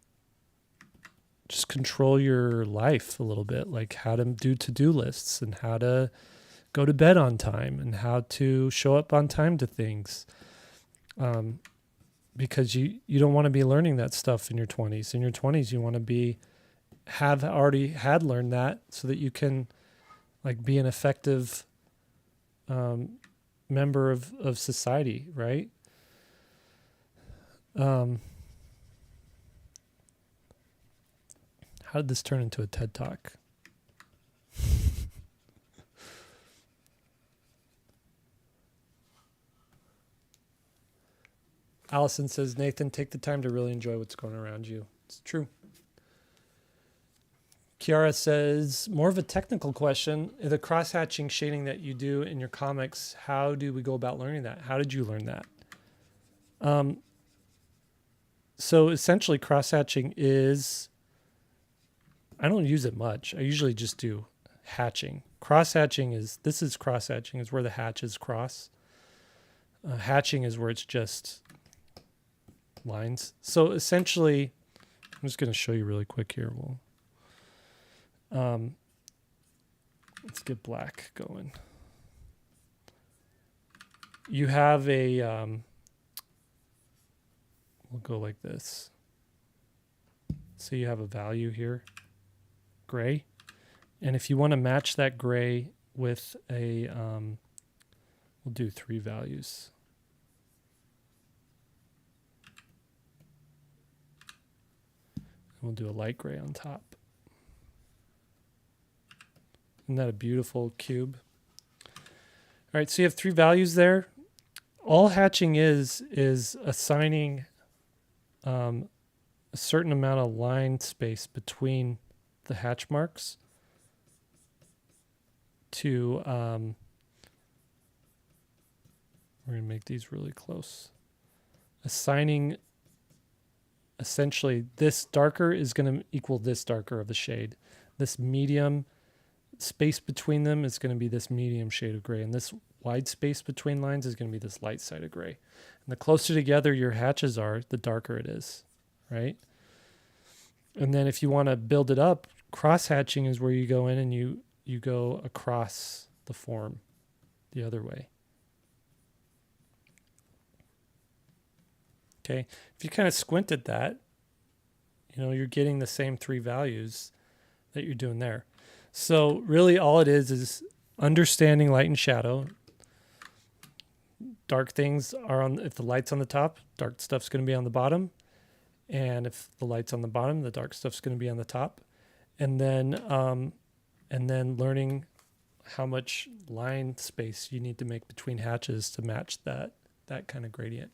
life a little bit, like how to do to-do lists and how to go to bed on time and how to show up on time to things. Because you don't want to be learning that stuff in your 20s. In your 20s, you want to have already had learned that so that you can like be an effective member of society, right? How did this turn into a TED Talk? Allison says, Nathan, take the time to really enjoy what's going around you. It's true. Kiara says, more of a technical question. The cross-hatching shading that you do in your comics, how do we go about learning that? How did you learn that? So essentially cross-hatching is, I don't use it much. I usually just do hatching. Cross-hatching is where the hatches cross. Hatching is where it's just lines. So essentially, I'm just going to show you really quick here. Let's get black going. You have a, we'll go like this. So you have a value here, gray. And if you want to match that gray with a, we'll do 3 values. We'll do a light gray on top. Isn't that a beautiful cube? All right, so you have 3 values there. All hatching is assigning a certain amount of line space between the hatch marks to, we're going to make these really close. Assigning, essentially, this darker is going to equal this darker of the shade. This medium space between them is going to be this medium shade of gray, and this wide space between lines is going to be this light side of gray. And the closer together your hatches are, the darker it is, right? And then if you want to build it up, cross-hatching is where you go in and you go across the form the other way. Okay, if you kind of squint at that, you're getting the same 3 values that you're doing there. So really all it is understanding light and shadow. Dark things are if the light's on the top, dark stuff's going to be on the bottom. And if the light's on the bottom, the dark stuff's going to be on the top. And then learning how much line space you need to make between hatches to match that kind of gradient.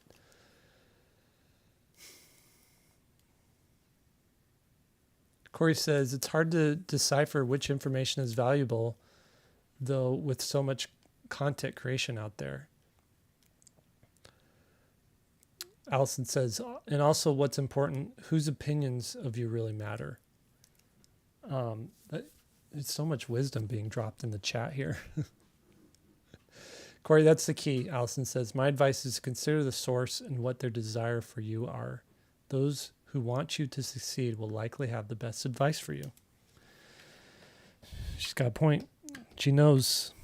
Corey says, it's hard to decipher which information is valuable, though, with so much content creation out there. Allison says, and also what's important, whose opinions of you really matter. There's so much wisdom being dropped in the chat here. Corey, that's the key. Allison says, my advice is consider the source and what their desire for you are. Those who want you to succeed will likely have the best advice for you. She's got a point. She knows.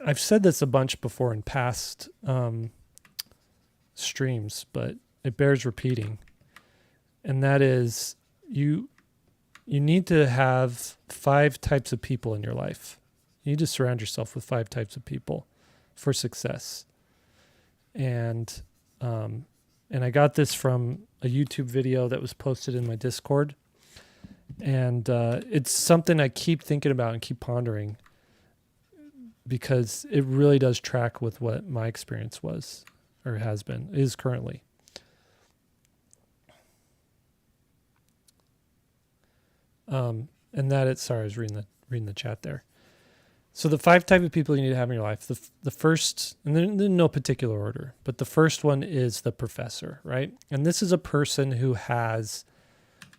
I've said this a bunch before in past streams, but it bears repeating. And that is, you need to have 5 types of people in your life. You need to surround yourself with 5 types of people for success. And I got this from a YouTube video that was posted in my Discord. And it's something I keep thinking about and keep pondering, because it really does track with what my experience was, or has been, is currently. And that it's, sorry, I was reading the chat there. So the 5 type of people you need to have in your life, the first, and then in no particular order, but the first one is the professor, right? And this is a person who has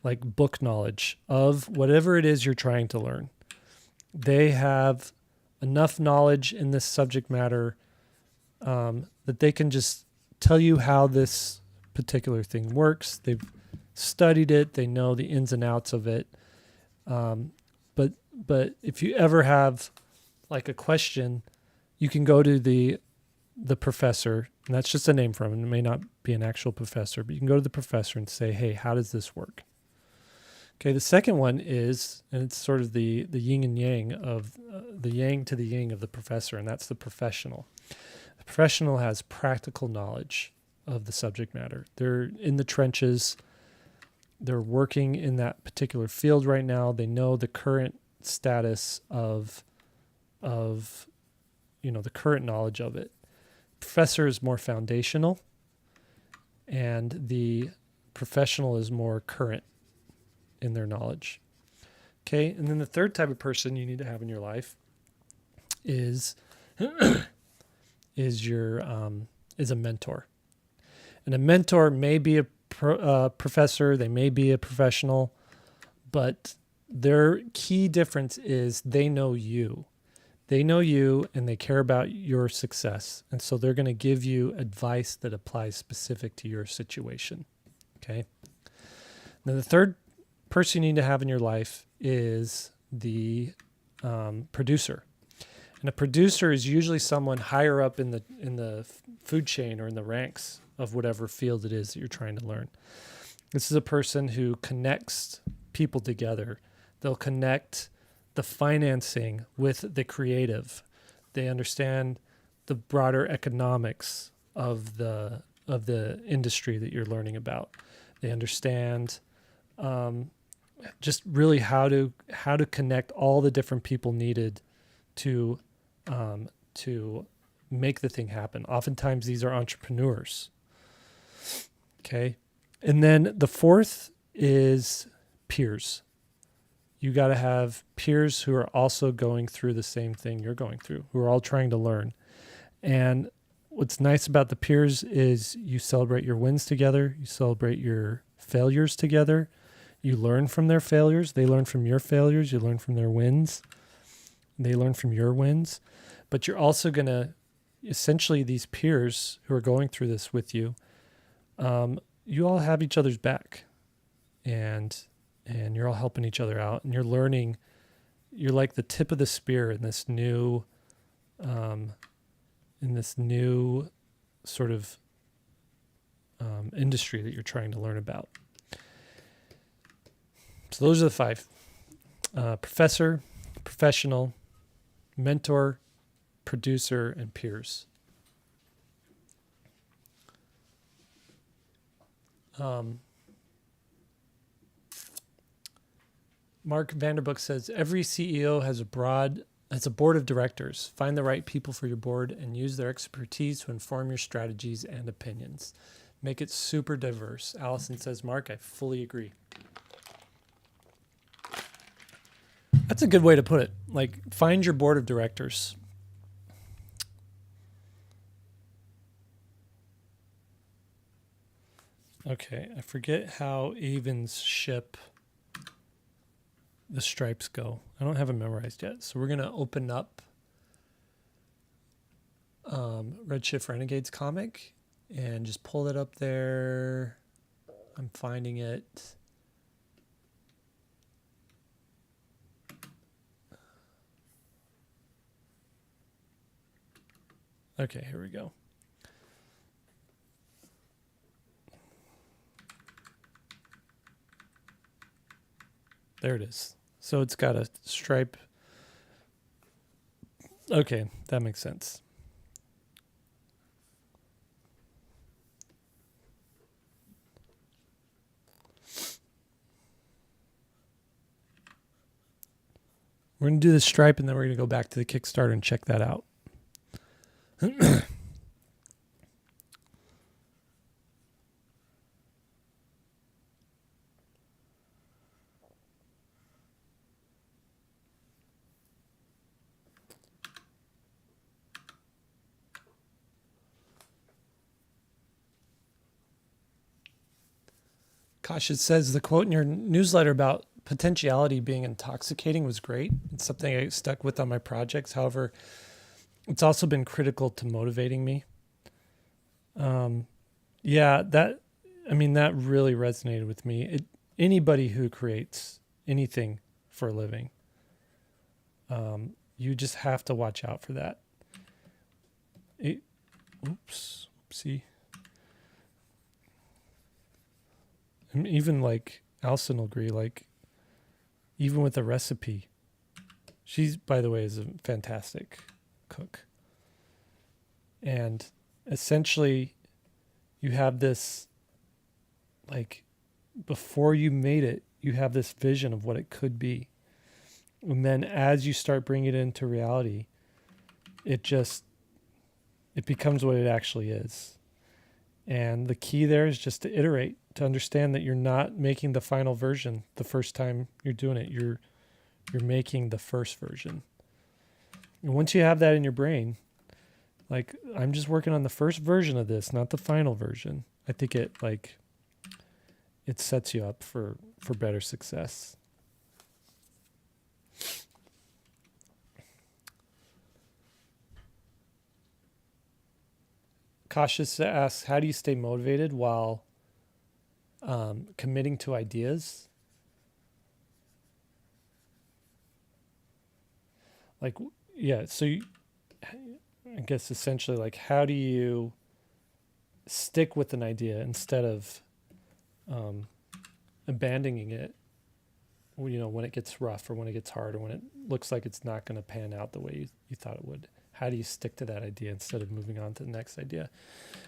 like book knowledge of whatever it is you're trying to learn. They have enough knowledge in this subject matter that they can just tell you how this particular thing works. They've studied it. They know the ins and outs of it. But if you ever have like a question, you can go to the professor, and that's just a name for him. It may not be an actual professor, but you can go to the professor and say, hey, how does this work? Okay, the second one is, and it's sort of the yin and yang of the yang to the yin of the professor, and that's the professional. The professional has practical knowledge of the subject matter. They're in the trenches. They're working in that particular field right now. They know the current status of the current knowledge of it. Professor is more foundational, and the professional is more current in their knowledge. Okay, and then the third type of person you need to have in your life is is a mentor. And a mentor may be a professor, they may be a professional, but their key difference is they know you. They know you and they care about your success. And so they're going to give you advice that applies specific to your situation. Okay. Now the third person you need to have in your life is the producer. And a producer is usually someone higher up in the food chain or in the ranks of whatever field it is that you're trying to learn. This is a person who connects people together. They'll connect the financing with the creative. They understand the broader economics of the industry that you're learning about. They understand just really how to connect all the different people needed to make the thing happen. Oftentimes these are entrepreneurs. Okay. And then the fourth is peers. You got to have peers who are also going through the same thing you're going through, who are all trying to learn. And what's nice about the peers is you celebrate your wins together. You celebrate your failures together. You learn from their failures. They learn from your failures. You learn from their wins. They learn from your wins. But you're also going to, essentially these peers who are going through this with you, you all have each other's back. And you're all helping each other out. And you're learning, you're like the tip of the spear in this new sort of industry that you're trying to learn about. So those are the five: professor, professional, mentor, producer, and peers. Mark Vanderbook says every CEO has a board of directors. Find the right people for your board and use their expertise to inform your strategies and opinions. Make it super diverse. Allison says, Mark, I fully agree. That's a good way to put it. Like, find your board of directors. Okay, I forget how Avon's ship the stripes go. I don't have it memorized yet. So we're going to open up Redshift Renegades comic and just pull it up there. I'm finding it. Okay, here we go. There it is. So it's got a stripe. Okay, that makes sense. We're going to do the stripe and then we're going to go back to the Kickstarter and check that out. Kasha says the quote in your newsletter about potentiality being intoxicating was great. It's something I stuck with on my projects. However, it's also been critical to motivating me. That really resonated with me. Anybody who creates anything for a living, you just have to watch out for that. Oopsie. And even like Alison will agree, like even with a recipe, she's, by the way, is a fantastic cook. And essentially you have this, like, before you made it, you have this vision of what it could be. And then as you start bringing it into reality, it becomes what it actually is. And the key there is just to iterate, to understand that you're not making the final version the first time you're doing it. You're making the first version. And once you have that in your brain, like, I'm just working on the first version of this, not the final version. I think it sets you up for better success. Cautious asks, how do you stay motivated while committing to ideas? Like, yeah, so I guess essentially, like, how do you stick with an idea instead of abandoning it, when it gets rough or when it gets hard or when it looks like it's not going to pan out the way you thought it would? How do you stick to that idea instead of moving on to the next idea?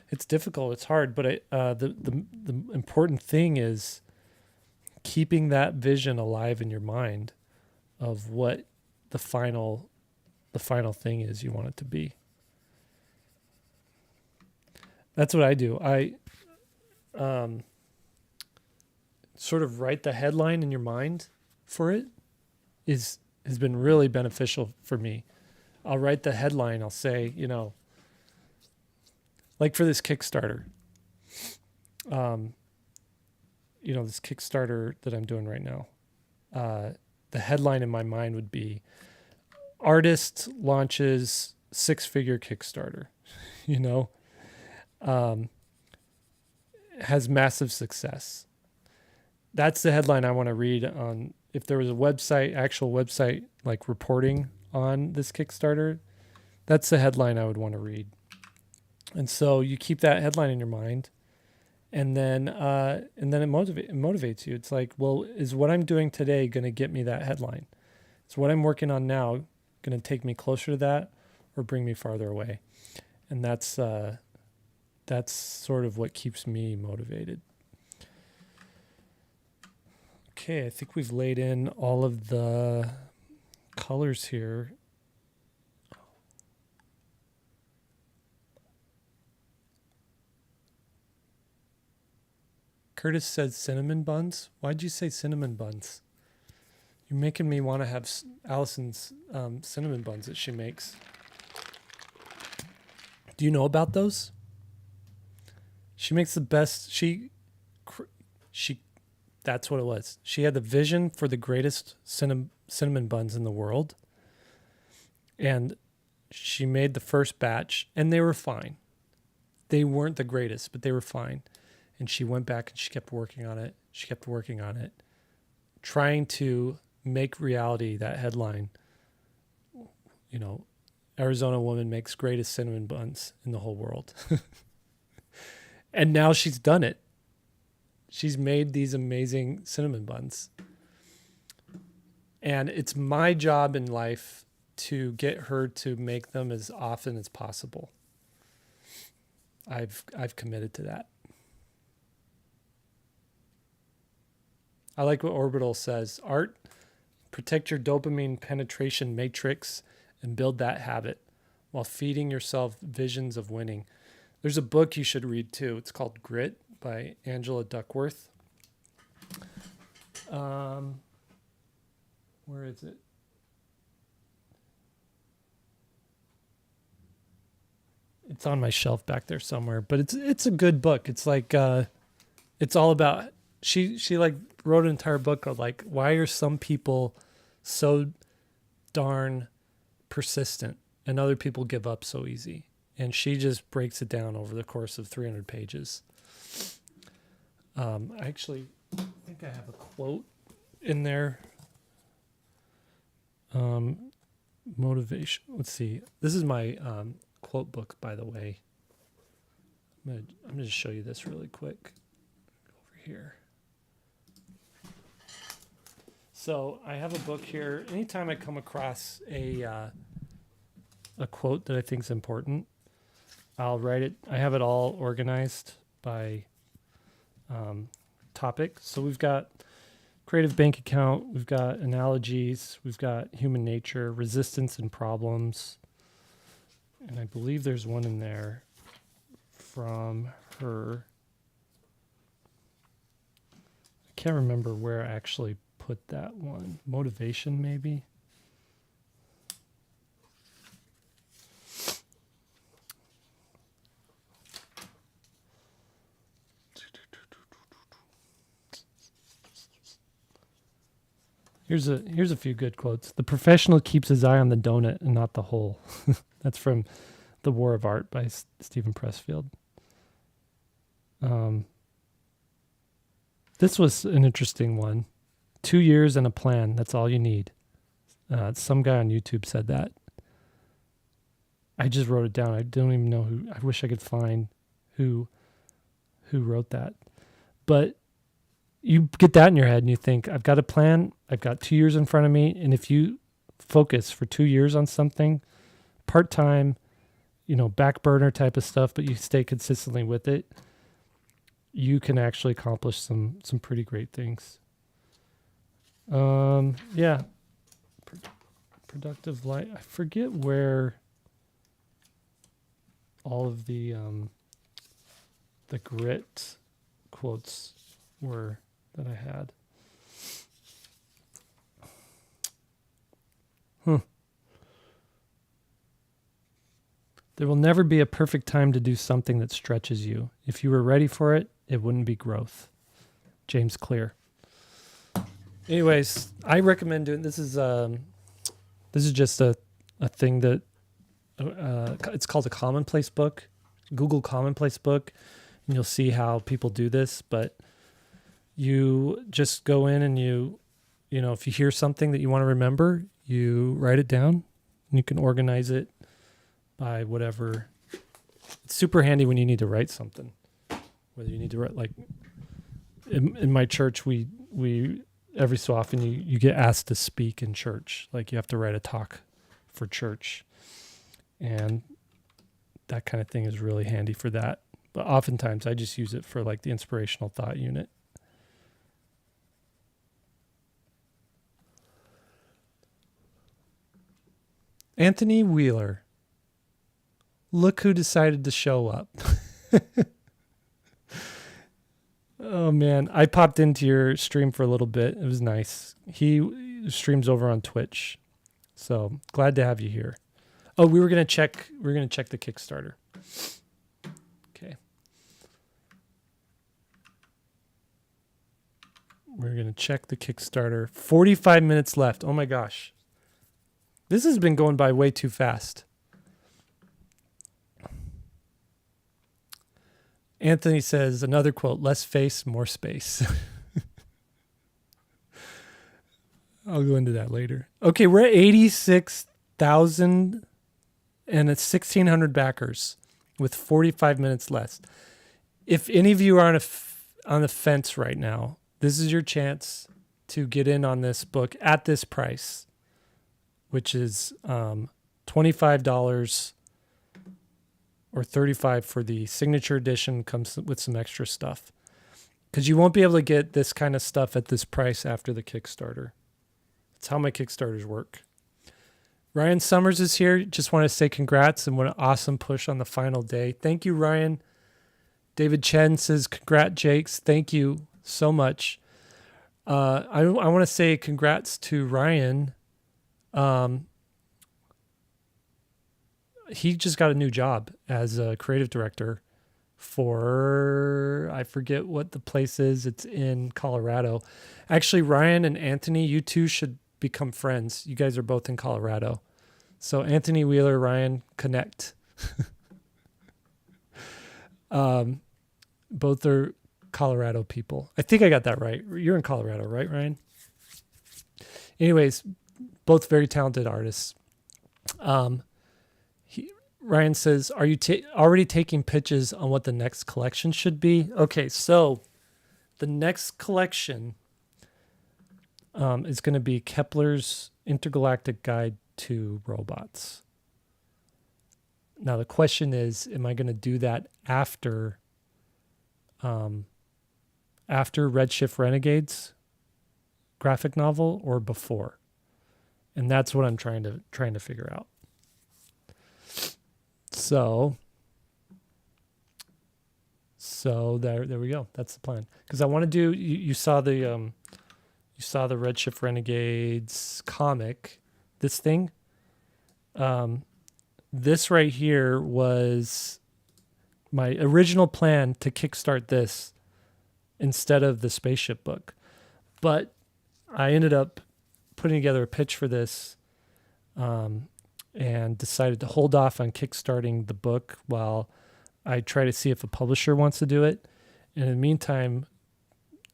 It's difficult. It's hard. But the important thing is keeping that vision alive in your mind of what the final thing is you want it to be. That's what I do. I sort of write the headline in your mind for it has been really beneficial for me. I'll write the headline. I'll say, like for this Kickstarter, this Kickstarter that I'm doing right now, the headline in my mind would be artist launches 6-figure Kickstarter, has massive success. That's the headline I want to read on. If there was a actual website, like reporting on this Kickstarter, that's the headline I would want to read. And so you keep that headline in your mind, and then it motivates you. It's like, well, is what I'm doing today going to get me that headline? Is what I'm working on now going to take me closer to that or bring me farther away. And that's sort of what keeps me motivated. Okay, I think we've laid in all of the colors here. Curtis says cinnamon buns. Why'd you say cinnamon buns? You're making me want to have Allison's cinnamon buns that she makes. Do you know about those? She makes the best. She. That's what it was. She had the vision for the greatest cinnamon buns in the world. And she made the first batch, and they were fine. They weren't the greatest, but they were fine. And she went back and she kept working on it. She kept working on it, trying to make reality that headline. You know, Arizona woman makes greatest cinnamon buns in the whole world. And now she's done it. She's made these amazing cinnamon buns. And it's my job in life to get her to make them as often as possible. I've committed to that. I like what Orbital says. Art, protect your dopamine penetration matrix and build that habit while feeding yourself visions of winning. There's a book you should read too. It's called Grit by Angela Duckworth. Where is it? It's on my shelf back there somewhere, but it's a good book. It's like it's all about she like wrote an entire book of like, why are some people so darn persistent and other people give up so easy? And she just breaks it down over the course of 300 pages. I actually think I have a quote in there. Motivation. Let's see. This is my quote book, by the way. I'm gonna just show you this really quick. Over here. So I have a book here. Anytime I come across a quote that I think is important, I'll write it. I have it all organized by topic. So we've got creative bank account, we've got analogies, we've got human nature, resistance and problems. And I believe there's one in there from her. I can't remember where I actually put that one. Motivation, maybe? Here's a few good quotes. The professional keeps his eye on the donut and not the hole. That's from The War of Art by Stephen Pressfield. This was an interesting one. 2 years and a plan. That's all you need. Some guy on YouTube said that. I just wrote it down. I don't even know who. I wish I could find who wrote that. But you get that in your head and you think, I've got a plan. I've got 2 years in front of me. And if you focus for 2 years on something, part-time, back burner type of stuff, but you stay consistently with it, you can actually accomplish some pretty great things. Yeah. Productive life. I forget where all of the grit quotes were that I had. There will never be a perfect time to do something that stretches you. If you were ready for it, it wouldn't be growth. James Clear. Anyways, I recommend doing this. Is just a thing that it's called a Commonplace book. Google Commonplace book, and you'll see how people do this. But you just go in and if you hear something that you want to remember, you write it down, and you can organize it by whatever. It's super handy when you need to write something. Whether you need to write, like in my church, we every so often you get asked to speak in church. Like you have to write a talk for church. And that kind of thing is really handy for that. But oftentimes I just use it for like the inspirational thought unit. Anthony Wheeler. Look who decided to show up. Oh, man. I popped into your stream for a little bit. It was nice. He streams over on Twitch. So glad to have you here. Oh, we were going to check the Kickstarter. Okay. We're going to check the Kickstarter. 45 minutes left. Oh, my gosh. This has been going by way too fast. Anthony says, another quote, less face, more space. I'll go into that later. Okay, we're at 86,000 and it's 1,600 backers with 45 minutes left. If any of you are on the fence right now, this is your chance to get in on this book at this price, which is $25 or $35 for the signature edition, comes with some extra stuff. Because you won't be able to get this kind of stuff at this price after the Kickstarter. That's how my Kickstarters work. Ryan Summers is here. Just want to say congrats and what an awesome push on the final day. Thank you, Ryan. David Chen says, congrats, Jakes. Thank you so much. I want to say congrats to Ryan. He just got a new job as a creative director for, I forget what the place is. It's in Colorado. Actually, Ryan and Anthony, you two should become friends. You guys are both in Colorado. So Anthony Wheeler, Ryan, connect. Both are Colorado people. I think I got that right. You're in Colorado, right, Ryan? Anyways, both very talented artists. Ryan says, are you already taking pitches on what the next collection should be? Okay, so the next collection is going to be Kepler's Intergalactic Guide to Robots. Now, the question is, am I going to do that after Redshift Renegades graphic novel or before? And that's what I'm trying to figure out. So there we go. That's the plan. Because I want to do. You saw the Redshift Renegades comic. This thing. This right here was my original plan to kickstart this instead of the Spaceship book, but I ended up putting together a pitch for this. And decided to hold off on kickstarting the book while I try to see if a publisher wants to do it. And in the meantime,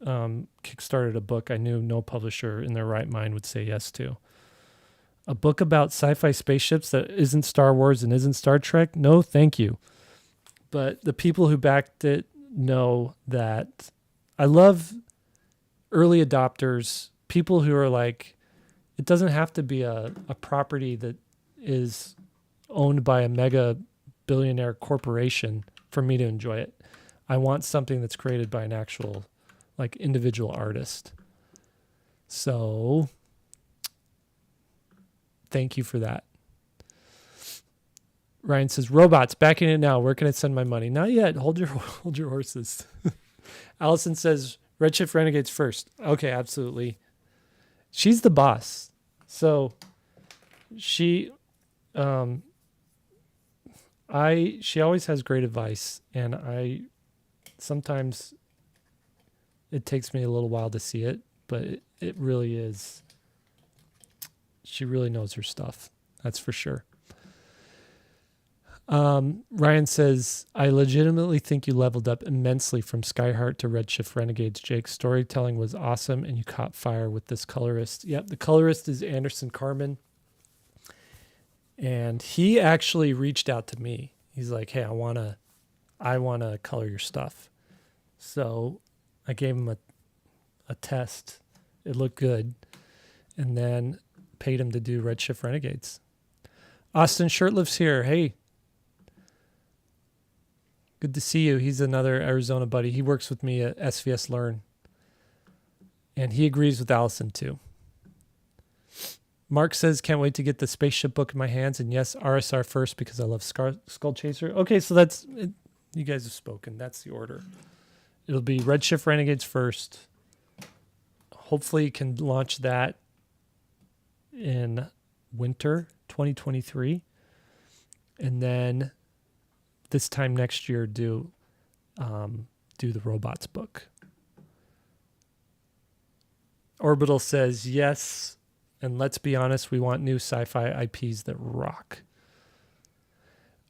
kickstarted a book I knew no publisher in their right mind would say yes to. A book about sci-fi spaceships that isn't Star Wars and isn't Star Trek? No, thank you. But the people who backed it know that I love early adopters, people who are like, it doesn't have to be a property that is owned by a mega billionaire corporation for me to enjoy it. I want something that's created by an actual like individual artist. So thank you for that. Ryan says, robots, backing it now. Where can I send my money? Not yet. Hold your horses. Allison says, Redshift Renegades first. Okay, absolutely. She's the boss. So she always has great advice, and sometimes it takes me a little while to see it, but it really is. She really knows her stuff. That's for sure. Ryan says, I legitimately think you leveled up immensely from Skyheart to Redshift Renegades, Jake. Storytelling was awesome, and you caught fire with this colorist. Yep, the colorist is Anderson Carmen. And he actually reached out to me. He's like, hey, I want to color your stuff. So I gave him a test. It looked good. And then paid him to do Redshift Renegades. Austin Shirtlift's here. Hey, good to see you. He's another Arizona buddy. He works with me at SVS Learn. And he agrees with Allison too. Mark says, can't wait to get the Spaceship book in my hands. And yes, RSR first because I love Skull Chaser. Okay, so that's it. You guys have spoken. That's the order. It'll be Redshift Renegades first. Hopefully you can launch that in winter 2023. And then this time next year do the Robots book. Orbital says yes, and let's be honest, we want new sci-fi IPs that rock.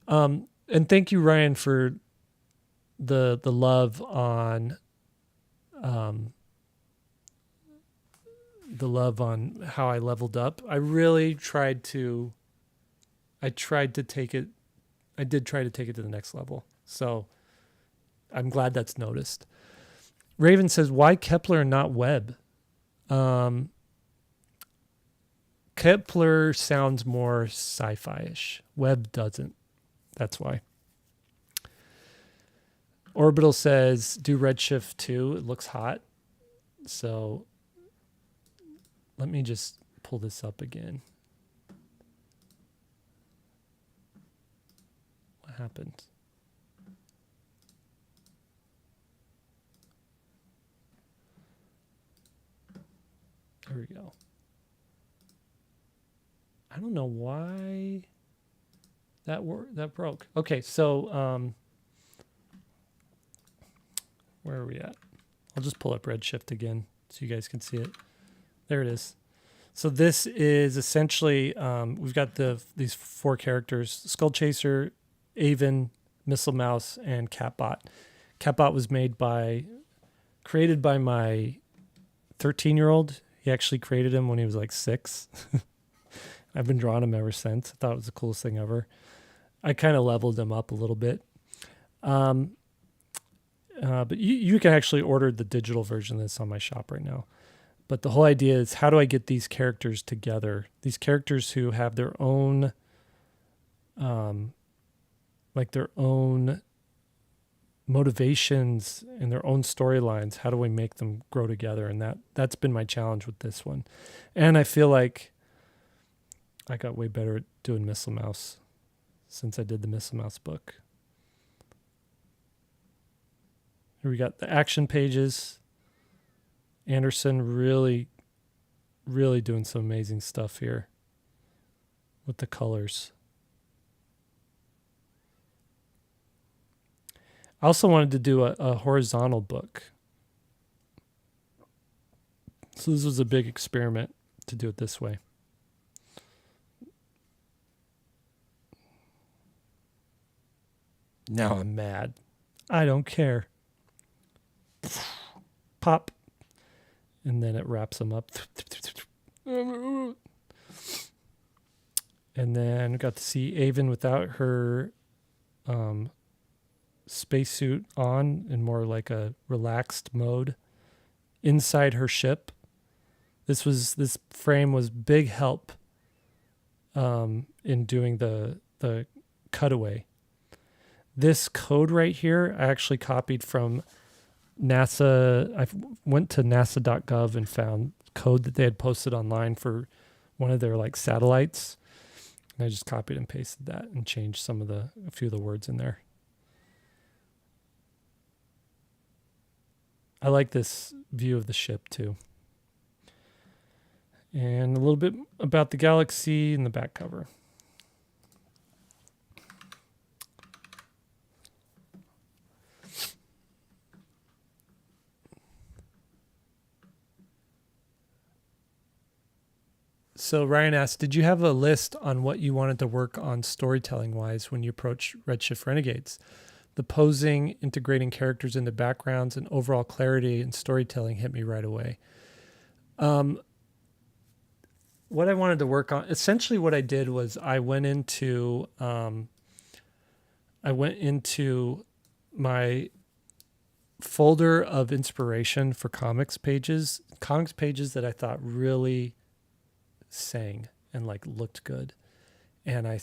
And thank you, Ryan, for the love on how I leveled up. I did try to take it to the next level. So I'm glad that's noticed. Raven says, why Kepler and not Webb? Kepler sounds more sci-fi-ish. Webb doesn't. That's why. Orbital says, do Redshift 2. It looks hot. So let me just pull this up again. What happened? There we go. I don't know why that broke. Okay, so where are we at? I'll just pull up Redshift again so you guys can see it. There it is. So this is essentially we've got these 4 characters: Skull Chaser, Avon, Missile Mouse, and Catbot. Catbot was created by my 13-year-old. He actually created him when he was like 6. I've been drawing him ever since. I thought it was the coolest thing ever. I kind of leveled him up a little bit. But you can actually order the digital version of this on my shop right now. But the whole idea is, how do I get these characters together? These characters who have their own, their own motivations and their own storylines. How do we make them grow together? And that's been my challenge with this one. And I feel like I got way better at doing Missile Mouse since I did the Missile Mouse book. Here we got the action pages. Anderson really, really doing some amazing stuff here with the colors. I also wanted to do a horizontal book. So this was a big experiment to do it this way. Now I'm mad. I don't care. Pop. And then it wraps them up. And then we got to see Avon without her spacesuit on, in more like a relaxed mode inside her ship. This frame was big help in doing the cutaway. This code right here I actually copied from NASA. I went to nasa.gov and found code that they had posted online for one of their satellites, and I just copied and pasted that and changed a few of the words in there. I like this view of the ship too. And a little bit about the galaxy in the back cover. So Ryan asked, did you have a list on what you wanted to work on storytelling-wise when you approached Redshift Renegades? The posing, integrating characters into backgrounds, and overall clarity and storytelling hit me right away. What I wanted to work on, essentially what I did was I went into my folder of inspiration for comics pages that I thought really sang and looked good. And a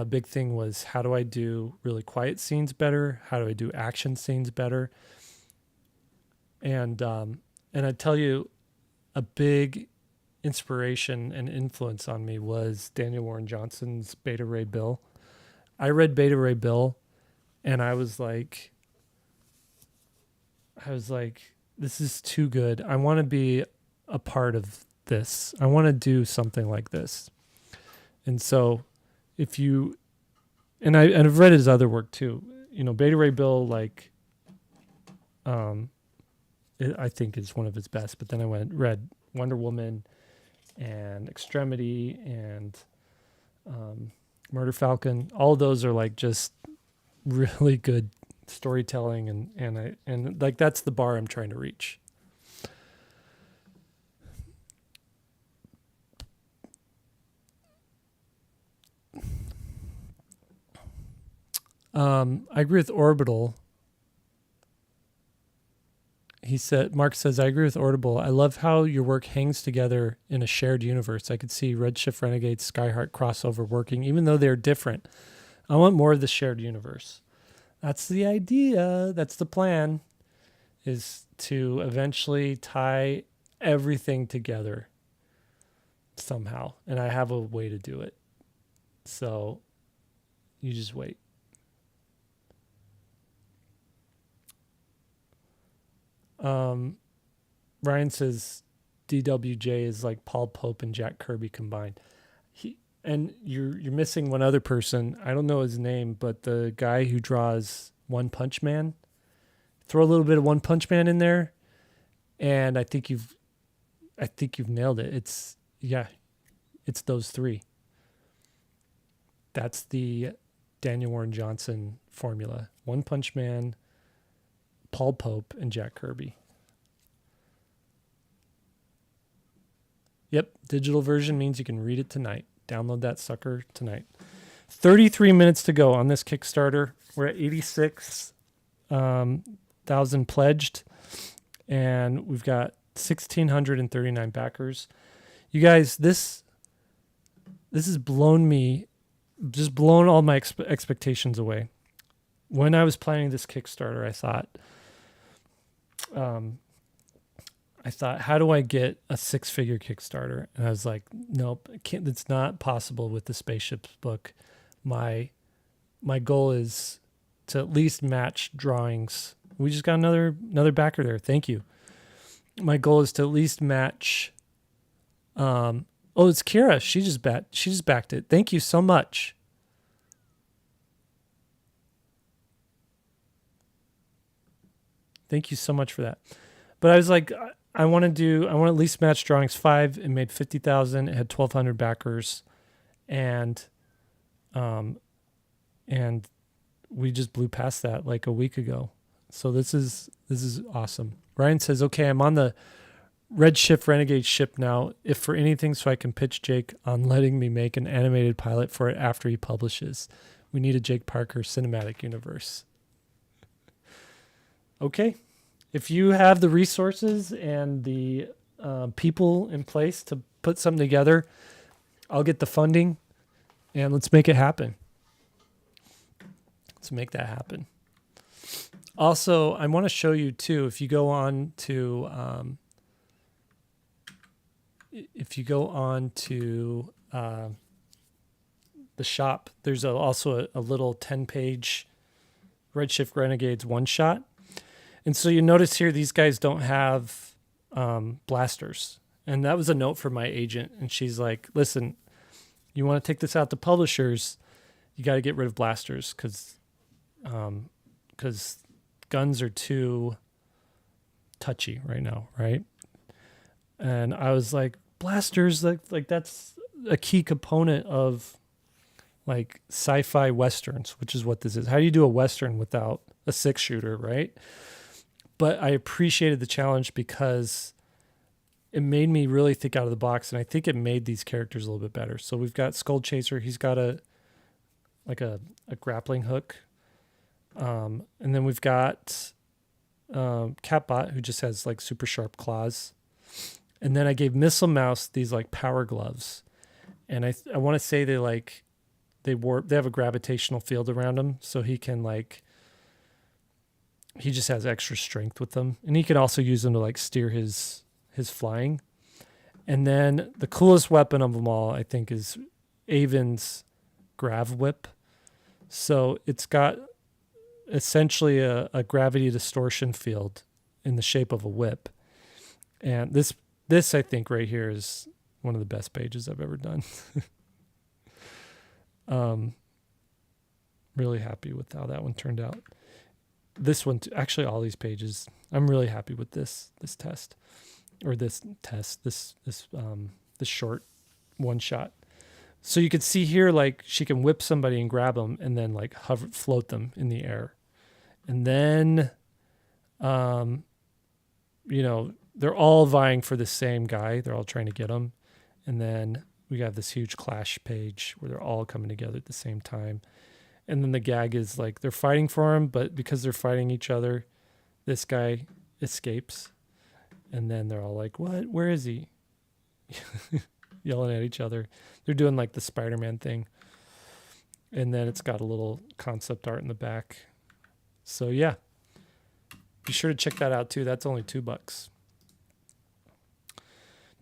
big thing was, how do I do really quiet scenes better? How do I do action scenes better? And I tell you, a big inspiration and influence on me was Daniel Warren Johnson's Beta Ray Bill. I read Beta Ray Bill, and I was like, this is too good. I want to be a part of this. I want to do something like this. And so I've read his other work too. Beta Ray Bill, I think is one of his best, but then I read Wonder Woman and Extremity and Murder Falcon. All of those are like just really good storytelling, and that's the bar I'm trying to reach. I agree with Orbital. Mark says, I agree with Orbital. I love how your work hangs together in a shared universe. I could see Redshift Renegades, Skyheart crossover working, even though they're different. I want more of the shared universe. That's the idea. That's the plan, is to eventually tie everything together somehow. And I have a way to do it. So you just wait. Ryan says DWJ is like Paul Pope and Jack Kirby combined. And you're missing one other person. I don't know his name, but the guy who draws One Punch Man. Throw a little bit of One Punch Man in there, and I think you've nailed it. It's those three. That's the Daniel Warren Johnson formula. One Punch Man, Paul Pope, and Jack Kirby. Yep, digital version means you can read it tonight. Download that sucker tonight. 33 minutes to go on this Kickstarter. We're at 86,000 pledged, and we've got 1,639 backers. You guys, this has blown all my expectations away. When I was planning this Kickstarter, I thought, how do I get a 6-figure Kickstarter? And I was like, nope, it's not possible with the Spaceship book. My goal is to at least match drawings. We just got another backer there. Thank you. My goal is to at least match. It's Kira. She just backed it. Thank you so much. Thank you so much for that. But I was like, I want to at least match drawings 5. It made 50,000. It had 1,200 backers, and we just blew past that like a week ago. So this is awesome. Ryan says, okay, I'm on the Redshift Renegade ship now. If for anything, so I can pitch Jake on letting me make an animated pilot for it after he publishes. We need a Jake Parker cinematic universe. Okay. If you have the resources and the people in place to put something together, I'll get the funding, and let's make it happen. Let's make that happen. Also, I want to show you too, if you go on to the shop, there's also a little 10-page Redshift Renegades one-shot. And so you notice here, these guys don't have blasters. And that was a note from my agent. And she's like, listen, you want to take this out to publishers, you got to get rid of blasters because guns are too touchy right now, right? And I was like, blasters, like that's a key component of like sci-fi westerns, which is what this is. How do you do a western without a 6-shooter, right? But I appreciated the challenge because it made me really think out of the box, and I think it made these characters a little bit better. So we've got Skull Chaser. He's got a grappling hook. And then we've got Catbot, who just has like super sharp claws. And then I gave Missile Mouse these like power gloves. And I want to say they have a gravitational field around him, so he can he just has extra strength with them, and he can also use them to steer his flying. And then the coolest weapon of them all, I think, is Avon's Grav Whip. So it's got essentially a gravity distortion field in the shape of a whip. And this I think right here is one of the best pages I've ever done. Really happy with how that one turned out. This one, actually all these pages, I'm really happy with this test, or this short one shot. So you could see here, she can whip somebody and grab them and then float them in the air. And then, they're all vying for the same guy. They're all trying to get him. And then we have this huge clash page where they're all coming together at the same time. And then the gag is they're fighting for him, but because they're fighting each other, this guy escapes. And then they're all like, what? Where is he? Yelling at each other. They're doing the Spider-Man thing. And then it's got a little concept art in the back. So yeah, be sure to check that out too. That's only $2.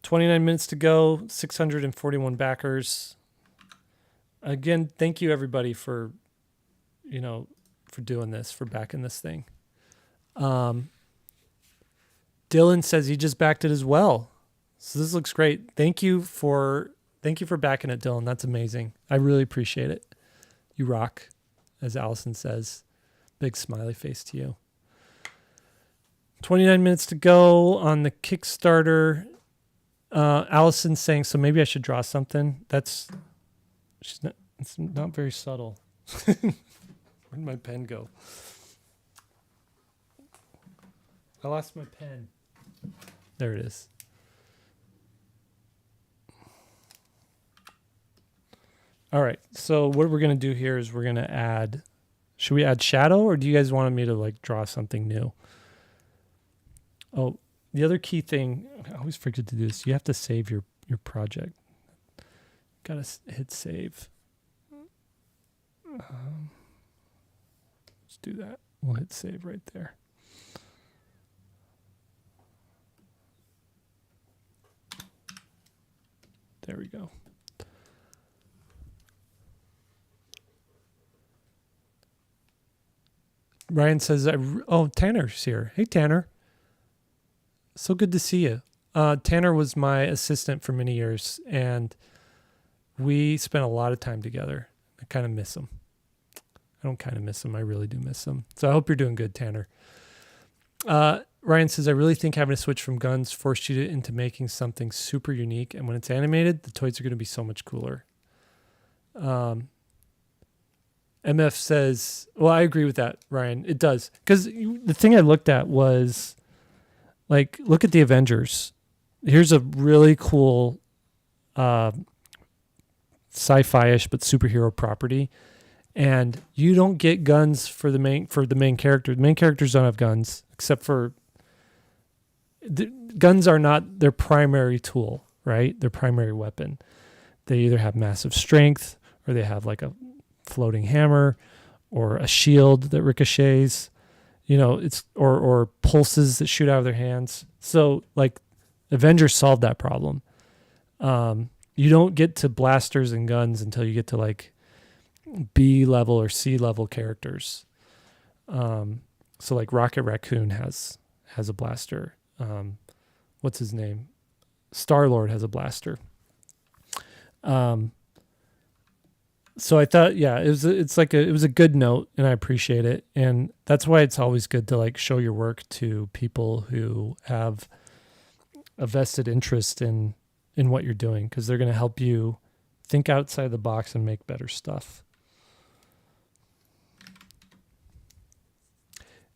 29 minutes to go, 641 backers. Again, thank you everybody for doing this, for backing this thing. Dylan says he just backed it as well. So this looks great. Thank you for backing it, Dylan. That's amazing. I really appreciate it. You rock, as Allison says. Big smiley face to you. 29 minutes to go on the Kickstarter. Allison's saying, so maybe I should draw something. It's not very subtle. Where'd my pen go? I lost my pen. There it is. All right. So what we're going to do here is we're going to add, should we add shadow, or do you guys want me to draw something new? Oh, the other key thing, I always forget to do this. You have to save your project. Got to hit save. Let's do that. We'll hit save right there. There we go. Ryan says, Tanner's here. Hey, Tanner. So good to see you. Tanner was my assistant for many years, and we spent a lot of time together. I kind of miss him. I don't kind of miss him. I really do miss him. So I hope you're doing good, Tanner. Ryan says, I really think having to switch from guns forced you into making something super unique. And when it's animated, the toys are going to be so much cooler. MF says, well, I agree with that, Ryan. It does. Because the thing I looked at was, look at the Avengers. Here's a really cool sci-fi-ish but superhero property. And you don't get guns for the main character. The main characters don't have guns, except for guns are not their primary tool, right? Their primary weapon. They either have massive strength, or they have a floating hammer, or a shield that ricochets. It's or pulses that shoot out of their hands. So Avengers solved that problem. You don't get to blasters and guns until you get to B level or C level characters. So Rocket Raccoon has a blaster. What's his name? Star-Lord has a blaster. So I thought, yeah, it was a good note, and I appreciate it. And that's why it's always good to show your work to people who have a vested interest in what you're doing, because they're going to help you think outside the box and make better stuff.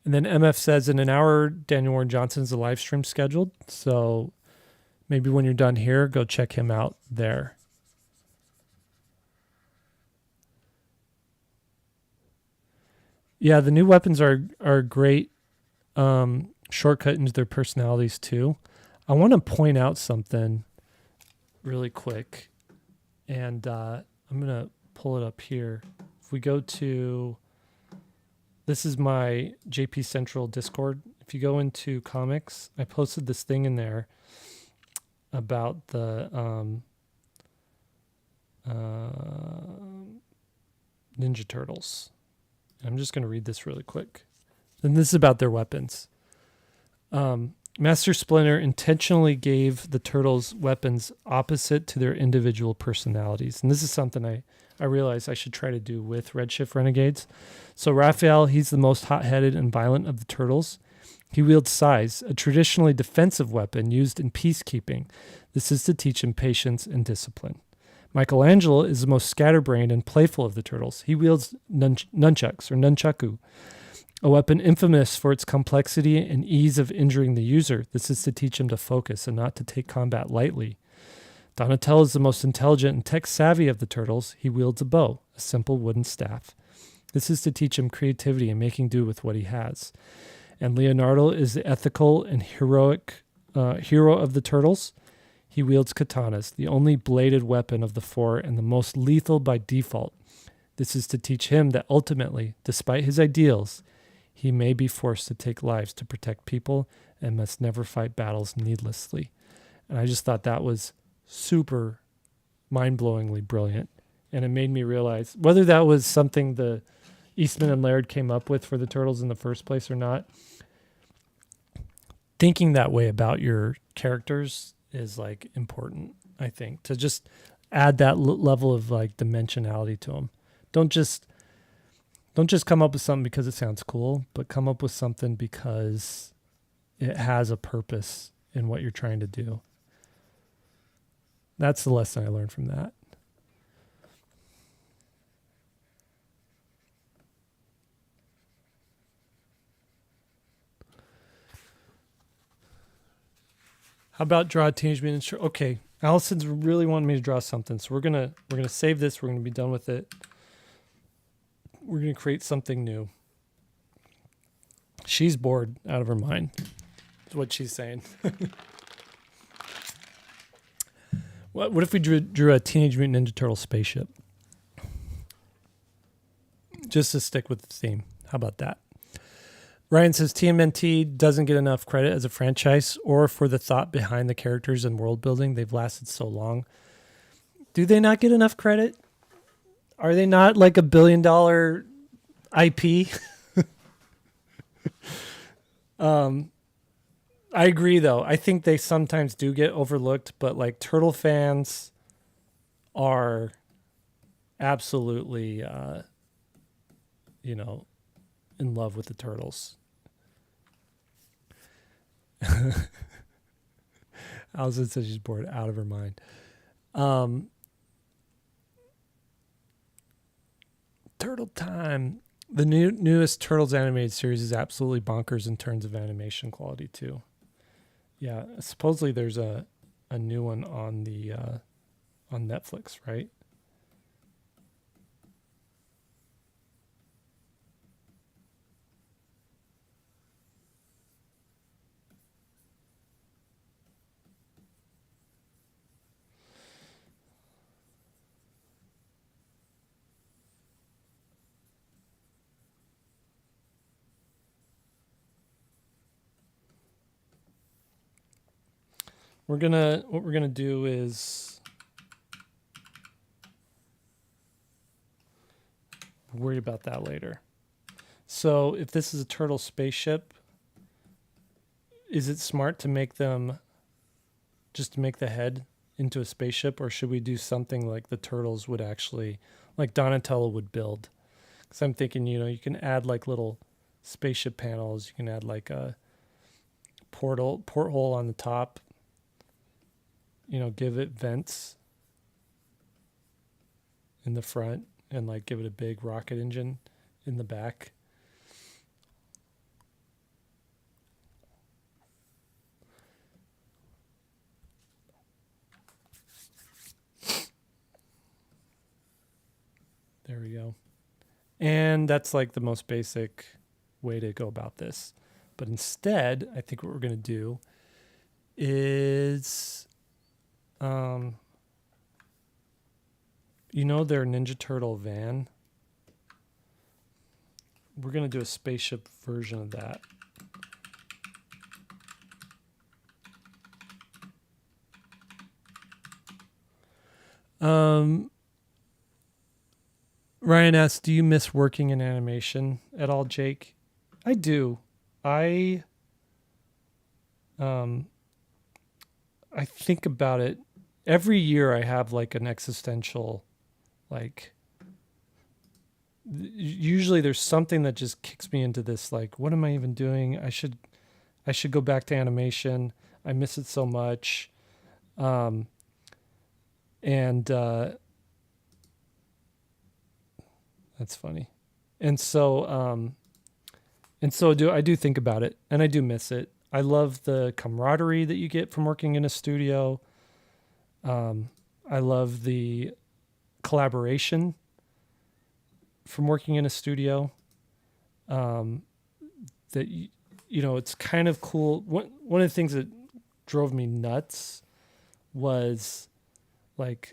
And then MF says, in an hour, Daniel Warren Johnson's a live stream scheduled. So maybe when you're done here, go check him out there. Yeah, the new weapons are a great shortcut into their personalities too. I want to point out something really quick And I'm going to pull it up here. If we go to, this is my JP Central Discord. If you go into comics, I posted this thing in there about the Ninja Turtles. I'm just going to read this really quick. And this is about their weapons. Master Splinter intentionally gave the Turtles weapons opposite to their individual personalities. And this is something I realized I should try to do with Redshift Renegades. So Raphael, he's the most hot-headed and violent of the Turtles. He wields Sais, a traditionally defensive weapon used in peacekeeping. This is to teach him patience and discipline. Michelangelo is the most scatterbrained and playful of the Turtles. He wields nunchucks, or nunchaku, a weapon infamous for its complexity and ease of injuring the user. This is to teach him to focus and not to take combat lightly. Donatello is the most intelligent and tech-savvy of the Turtles. He wields a bow, a simple wooden staff. This is to teach him creativity and making do with what he has. And Leonardo is the ethical and heroic hero of the Turtles. He wields katanas, the only bladed weapon of the four and the most lethal by default. This is to teach him that ultimately, despite his ideals, he may be forced to take lives to protect people and must never fight battles needlessly. And I just thought that was super mind-blowingly brilliant. And it made me realize whether that was something the Eastman and Laird came up with for the Turtles in the first place or not, thinking that way about your characters is like important, I think, to just add that level of like dimensionality to them. Don't just come up with something because it sounds cool, but come up with something because it has a purpose in what you're trying to do. That's the lesson I learned from that. How about draw a Teenage Mutant Ninja? Okay, Allison's really wanting me to draw something, so we're gonna save this. We're gonna be done with it. We're gonna create something new. She's bored out of her mind. Is what she's saying. What if we drew a Teenage Mutant Ninja Turtle spaceship? Just to stick with the theme. How about that? Ryan says TMNT doesn't get enough credit as a franchise or for the thought behind the characters and world building. They've lasted so long. Do they not get enough credit? Are they not like $1 billion IP? I agree, though. I think they sometimes do get overlooked, but like Turtle fans are absolutely, in love with the Turtles. Allison says she's bored out of her mind. Turtle time. The newest Turtles animated series is absolutely bonkers in terms of animation quality too. Yeah, supposedly there's a new one on the on Netflix, right? What we're gonna do is worry about that later. So if this is a turtle spaceship, is it smart to make them just to make the head into a spaceship, or should we do something like the turtles would actually, like Donatello would build? Because I'm thinking, you can add like little spaceship panels. You can add like a porthole on the top. Give it vents in the front and like give it a big rocket engine in the back. There we go. And that's like the most basic way to go about this. But instead, I think what we're going to do is You know their Ninja Turtle van? We're going to do a spaceship version of that. Ryan asks, do you miss working in animation at all, Jake? I do. I think about it every year. I have like an existential, like, usually there's something that just kicks me into this, like, what am I even doing? I should go back to animation. I miss it so much. And that's funny. And so I do think about it, and I do miss it. I love the camaraderie that you get from working in a studio. I love the collaboration from working in a studio. That it's kind of cool. One of the things that drove me nuts was like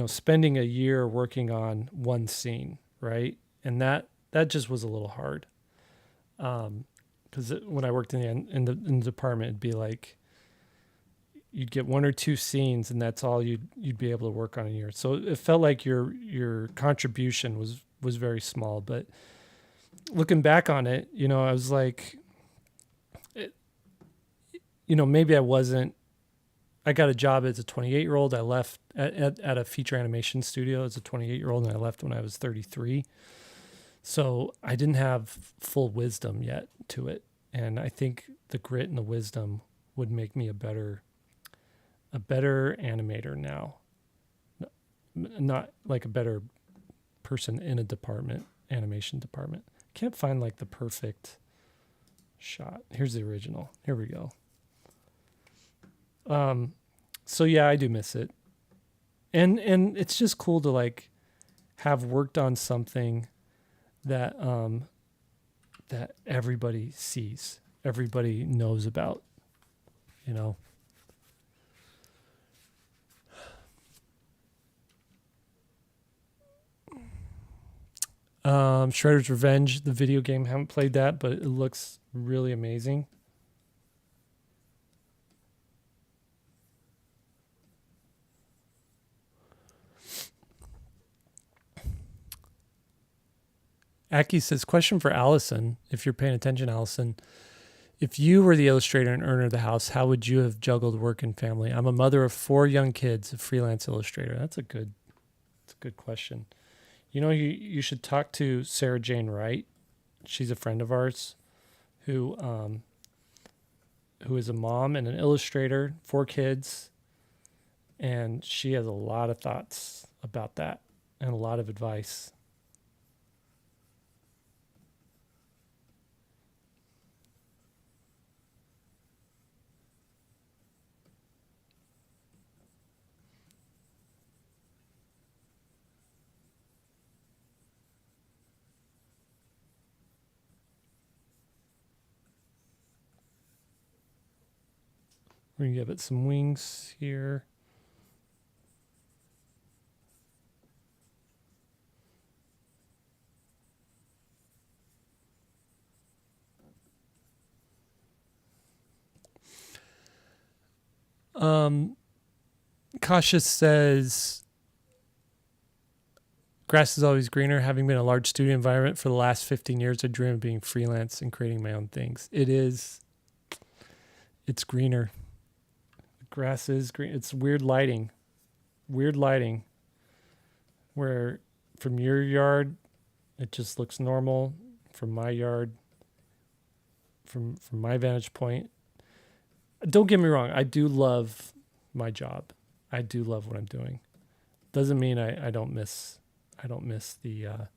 spending a year working on one scene, right? And that just was a little hard. Because when I worked in the department, it'd be like you'd get one or two scenes, and that's all you'd be able to work on a year. So it felt like your contribution was very small. But looking back on it, I was like, maybe I wasn't. I got a job as a 28-year-old. I left at a feature animation studio as a 28-year-old, and I left when I was 33. So I didn't have full wisdom yet to it. And I think the grit and the wisdom would make me a better animator now. Not like a better person in a animation department. Can't find like the perfect shot. Here's the original. Here we go. So yeah, I do miss it. And it's just cool to like have worked on something that that everybody sees, everybody knows about, Shredder's Revenge, the video game, haven't played that, but it looks really amazing. Aki says, question for Allison, if you're paying attention, Allison. If you were the illustrator and owner of the house, how would you have juggled work and family? I'm a mother of 4 young kids, a freelance illustrator. That's a good question. You should talk to Sarah Jane Wright. She's a friend of ours who is a mom and an illustrator, 4 kids. And she has a lot of thoughts about that and a lot of advice. We're going to give it some wings here. Kasha says, grass is always greener. Having been in a large studio environment for the last 15 years, I dream of being freelance and creating my own things. It's greener. The grass is green. It's weird lighting, where from your yard, it just looks normal. From my yard, from my vantage point, don't get me wrong, I do love my job. I do love what I'm doing. Doesn't mean I don't miss the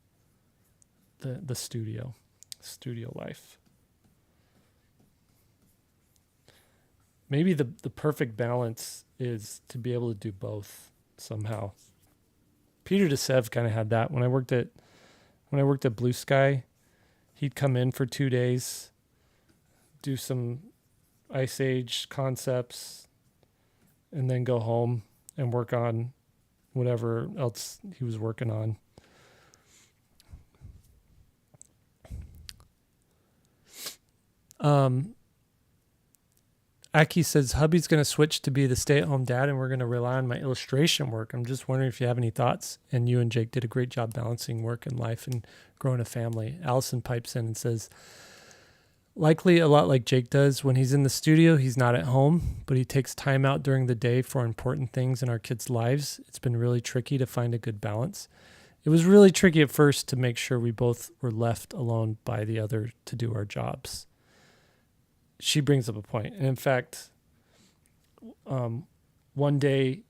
studio life. Maybe the perfect balance is to be able to do both somehow. Peter DeSev kind of had that when I worked at Blue Sky. He'd come in for 2 days, do some Ice Age concepts, and then go home and work on whatever else he was working on. Aki says, hubby's going to switch to be the stay-at-home dad, and we're going to rely on my illustration work. I'm just wondering if you have any thoughts. And you and Jake did a great job balancing work and life and growing a family. Allison pipes in and says, likely a lot like Jake does. When he's in the studio, he's not at home, but he takes time out during the day for important things in our kids' lives. It's been really tricky to find a good balance. It was really tricky at first to make sure we both were left alone by the other to do our jobs. She brings up a point. And in fact, one day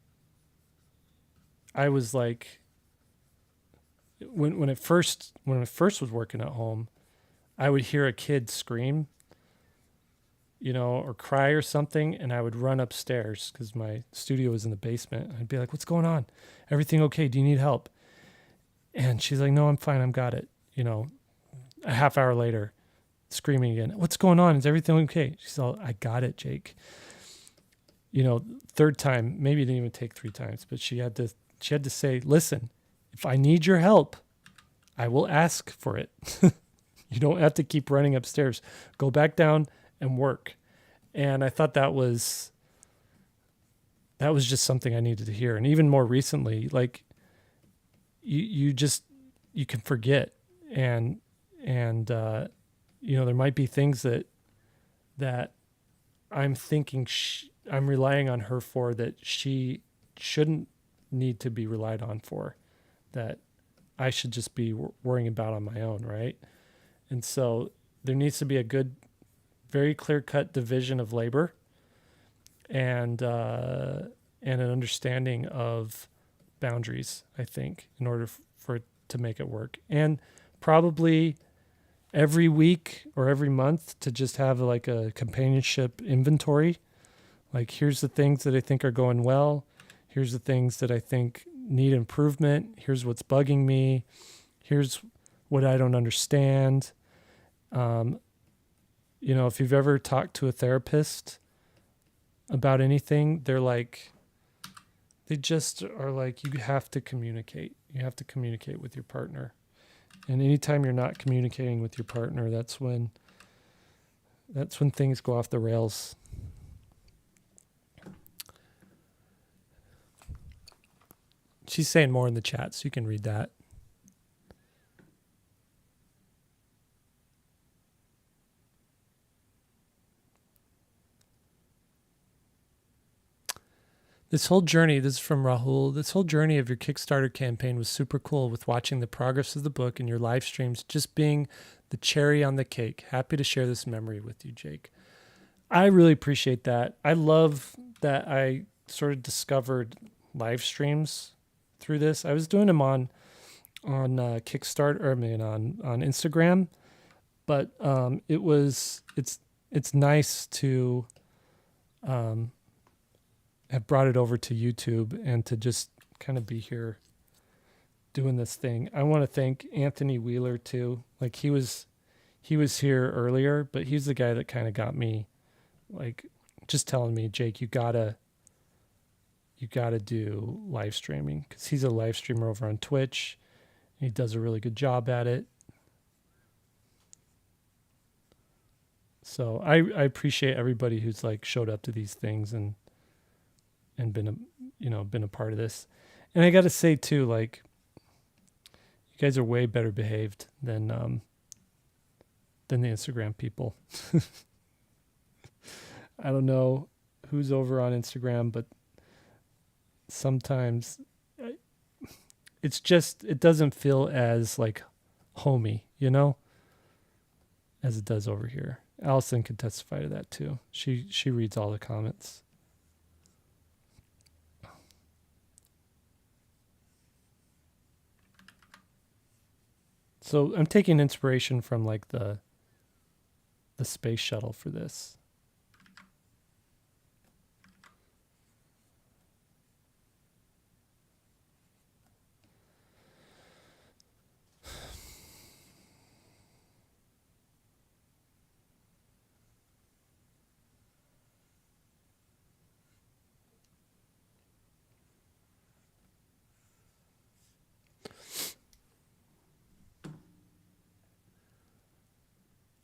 I was like, when I first was working at home, I would hear a kid scream, or cry or something, and I would run upstairs because my studio was in the basement. I'd be like, what's going on? Everything okay? Do you need help? And she's like, no, I'm fine. I've got it. A half hour later, screaming again. What's going on? Is everything okay? She's all, I got it, Jake. Third time, maybe it didn't even take 3 times, but she had to say, listen, if I need your help, I will ask for it. You don't have to keep running upstairs. Go back down and work. And I thought that was just something I needed to hear. And even more recently, like you can forget. And there might be things that I'm thinking I'm relying on her for that she shouldn't need to be relied on for, that I should just be worrying about on my own, right? And so there needs to be a good, very clear-cut division of labor and an understanding of boundaries, I think, in order for it to make it work. And probably every week or every month to just have like a companionship inventory. Like, here's the things that I think are going well. Here's the things that I think need improvement. Here's what's bugging me. Here's what I don't understand. If you've ever talked to a therapist about anything, they just are like, you have to communicate. You have to communicate with your partner. And anytime you're not communicating with your partner, that's when things go off the rails. She's saying more in the chat, so you can read that. This whole journey, this is from Rahul, this whole journey of your Kickstarter campaign was super cool, with watching the progress of the book and your live streams just being the cherry on the cake. Happy to share this memory with you, Jake. I really appreciate that. I love that I sort of discovered live streams through this. I was doing them on Kickstarter, on Instagram, but it's nice to have brought it over to YouTube and to just kind of be here doing this thing. I want to thank Anthony Wheeler too. Like, he was here earlier, but he's the guy that kind of got me, like, just telling me, Jake, you gotta do live streaming, because he's a live streamer over on Twitch. And he does a really good job at it. So I appreciate everybody who's like showed up to these things and been a part of this. And I got to say too, like, you guys are way better behaved than the Instagram people. I don't know who's over on Instagram, but sometimes it doesn't feel as like homey, as it does over here. Allison can testify to that too. She reads all the comments. So I'm taking inspiration from like the space shuttle for this.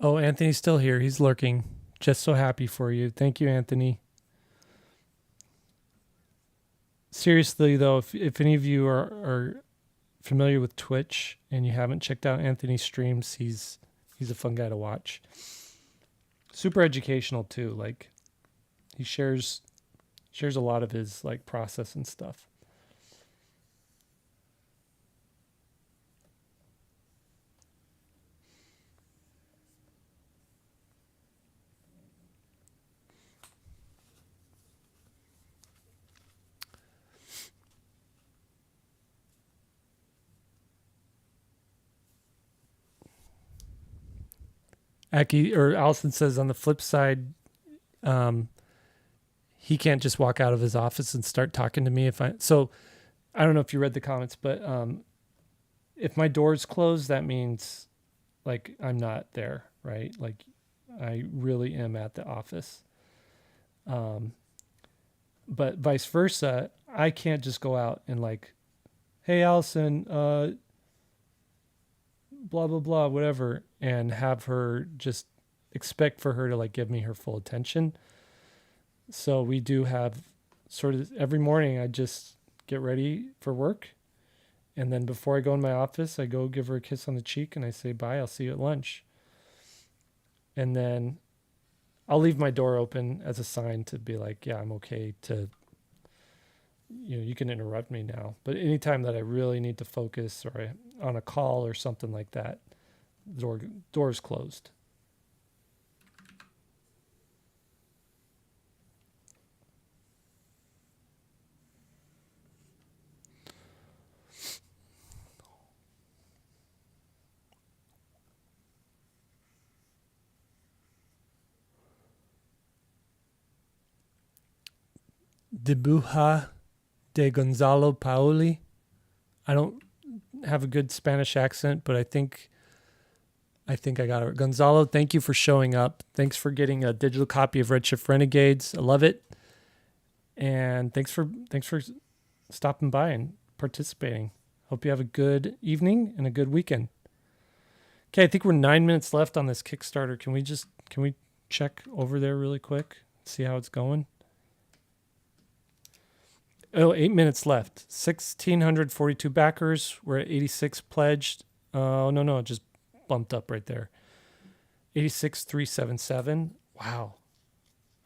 Oh, Anthony's still here. He's lurking. Just so happy for you. Thank you, Anthony. Seriously, though, if any of you are familiar with Twitch and you haven't checked out Anthony's streams, he's a fun guy to watch. Super educational too. Like he shares a lot of his like process and stuff. Aki or Allison says on the flip side, he can't just walk out of his office and start talking to me so I don't know if you read the comments, but if my door's closed, that means like I'm not there, right? Like I really am at the office. But vice versa, I can't just go out and like, hey Allison, blah blah blah, whatever, and have her just expect for her to like give me her full attention. So we do have sort of every morning I just get ready for work. And then before I go in my office, I go give her a kiss on the cheek and I say, bye, I'll see you at lunch. And then I'll leave my door open as a sign to be like, yeah, I'm okay to, you can interrupt me now. But anytime that I really need to focus or on a call or something like that, door's closed. Dibuja de Gonzalo Paoli. I don't have a good Spanish accent, but I think I got it. Gonzalo, thank you for showing up. Thanks for getting a digital copy of Redshift Renegades. I love it. And thanks for stopping by and participating. Hope you have a good evening and a good weekend. Okay, I think we're 9 minutes left on this Kickstarter. Can we check over there really quick? See how it's going? Oh, 8 minutes left. 1,642 backers. We're at 86 pledged. Oh, no, it just bumped up right there. 86,377. Wow.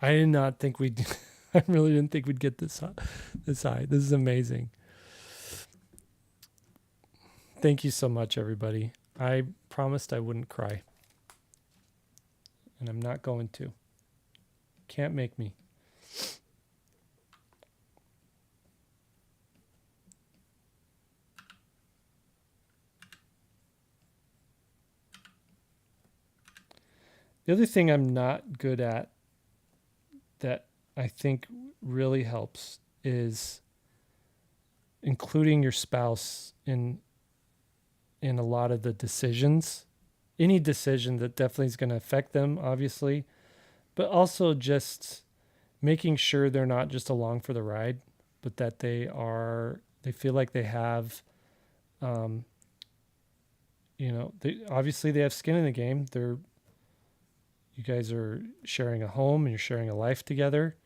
I did not think we'd, I really didn't think we'd get this high. This is amazing. Thank you so much, everybody. I promised I wouldn't cry. And I'm not going to. Can't make me. The other thing I'm not good at that I think really helps is including your spouse in a lot of the decisions. Any decision that definitely is going to affect them, obviously, but also just making sure they're not just along for the ride, but that they feel like they have, obviously they have skin in the game. You guys are sharing a home and you're sharing a life together.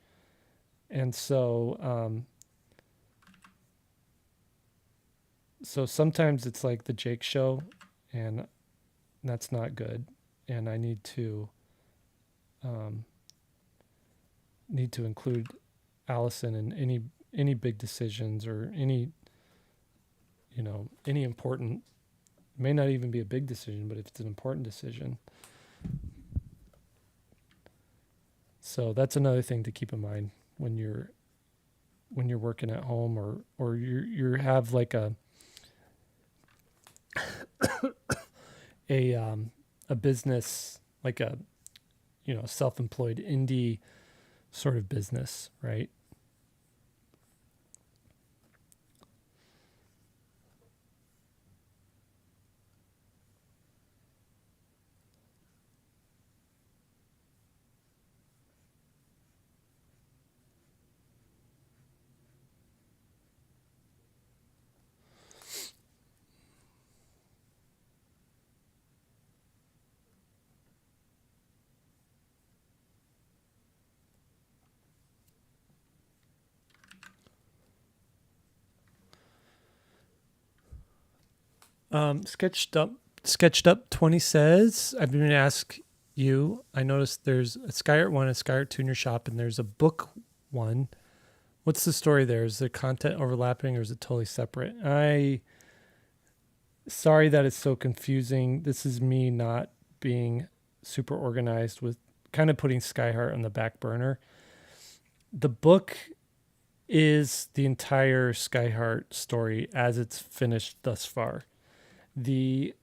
And so, so sometimes it's like the Jake show and that's not good. And I need to include Allison in any big decisions or any important, may not even be a big decision, but if it's an important decision. So that's another thing to keep in mind when you're working at home or you have like a business, like a self-employed indie sort of business, right? Sketched up 20 says, I've been to ask you. I noticed there's a Skyheart 1, a Skyheart 2 in your shop, and there's a book 1. What's the story there? Is the content overlapping or is it totally separate? Sorry that it's so confusing. This is me not being super organized with kind of putting Skyheart on the back burner. The book is the entire Skyheart story as it's finished thus far. The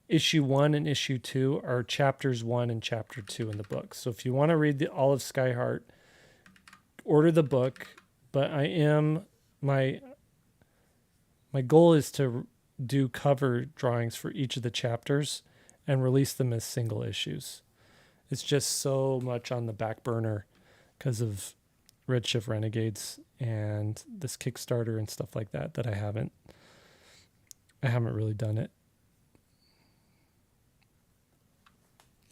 issue 1 and issue 2 are chapters 1 and chapter 2 in the book. So if you want to read all of Skyheart, order the book. But my goal is to do cover drawings for each of the chapters and release them as single issues. It's just so much on the back burner because of Redshift Renegades and this Kickstarter and stuff like that I haven't really done it.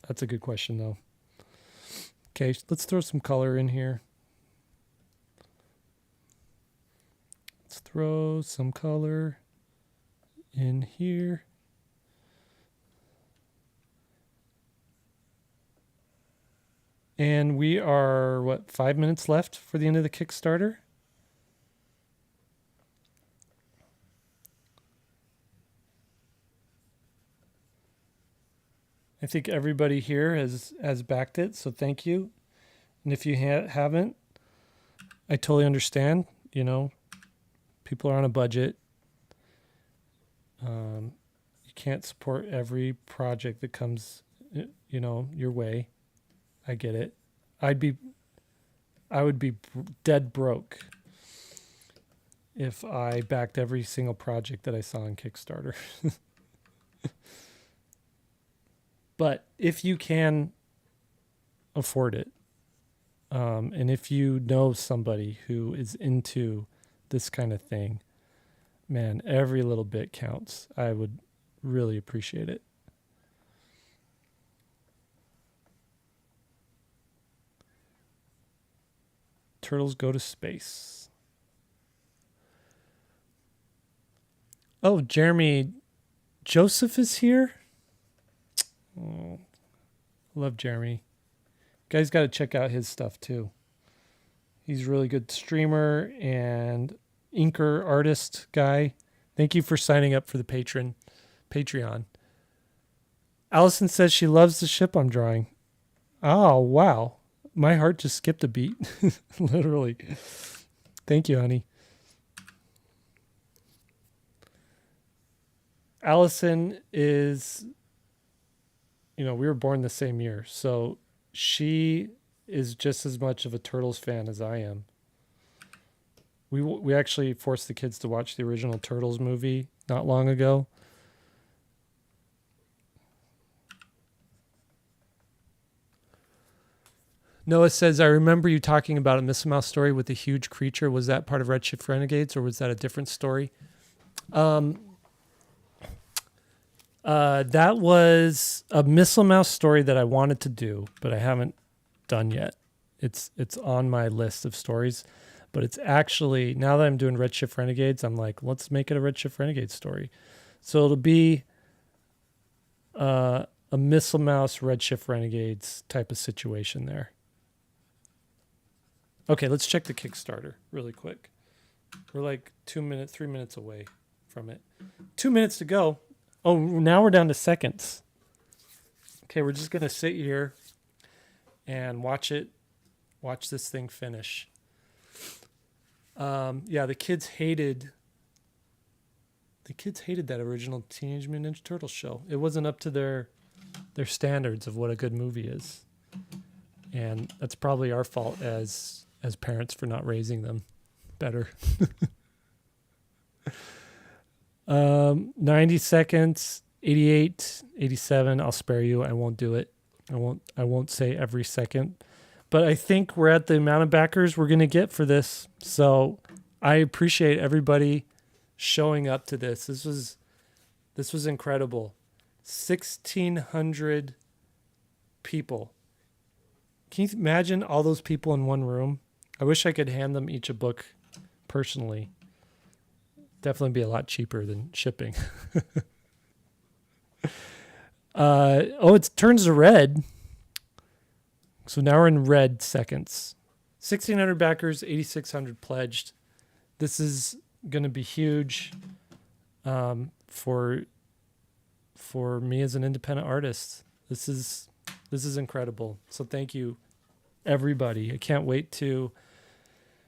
That's a good question though. Okay, let's throw some color in here. Let's throw some color in here. And we are, 5 minutes left for the end of the Kickstarter? I think everybody here has backed it, so thank you. And if you haven't, I totally understand. People are on a budget. You can't support every project that comes, your way. I get it. I would be dead broke if I backed every single project that I saw on Kickstarter. But if you can afford it, and if you know somebody who is into this kind of thing, man, every little bit counts. I would really appreciate it. Turtles go to space. Oh, Jeremy Joseph is here. Oh, love Jeremy. You guys got to check out his stuff too. He's a really good streamer and inker artist guy. Thank you for signing up for the Patreon. Allison says she loves the ship I'm drawing. Oh, wow. My heart just skipped a beat. Literally. Thank you, honey. Allison is, we were born the same year. So she is just as much of a Turtles fan as I am. We actually forced the kids to watch the original Turtles movie not long ago. Noah says, I remember you talking about a Miss Mouse story with a huge creature. Was that part of Redshift Renegades or was that a different story? That was a Miss Mouse story that I wanted to do, but I haven't done yet. It's on my list of stories, but it's actually, now that I'm doing Redshift Renegades, I'm like, let's make it a Redshift Renegades story. So it'll be a Miss Mouse Redshift Renegades type of situation there. Okay, let's check the Kickstarter really quick. We're like 3 minutes away from it. 2 minutes to go. Oh, now we're down to seconds. Okay, we're just going to sit here and watch this thing finish. Yeah, the kids hated that original Teenage Mutant Ninja Turtles show. It wasn't up to their standards of what a good movie is. And that's probably our fault as parents for not raising them better. 90 seconds, 88, 87. I'll spare you. I won't do it. I won't say every second. But I think we're at the amount of backers we're going to get for this. So I appreciate everybody showing up to this. This was incredible. 1,600 people. Can you imagine all those people in one room? I wish I could hand them each a book personally. Definitely be a lot cheaper than shipping. It turns to red. So now we're in red seconds. 1,600 backers, 8,600 pledged. This is going to be huge for me as an independent artist. This is incredible. So thank you, everybody. I can't wait to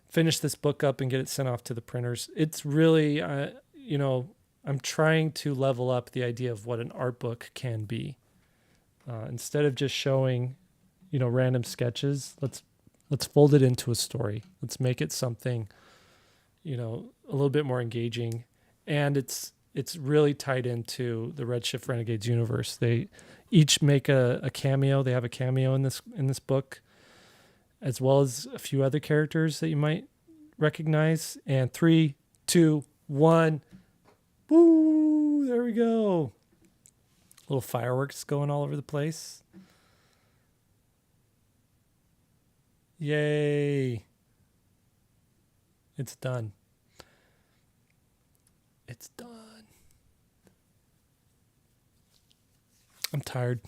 finish this book up and get it sent off to the printers. It's really, I'm trying to level up the idea of what an art book can be. Instead of just showing, random sketches, let's fold it into a story. Let's make it something, a little bit more engaging. And it's really tied into the Redshift Renegades universe. They each make a cameo. They have a cameo in this book, as well as a few other characters that you might recognize. And 3, 2, 1. Woo! There we go. Little fireworks going all over the place. Yay. It's done. It's done. I'm tired.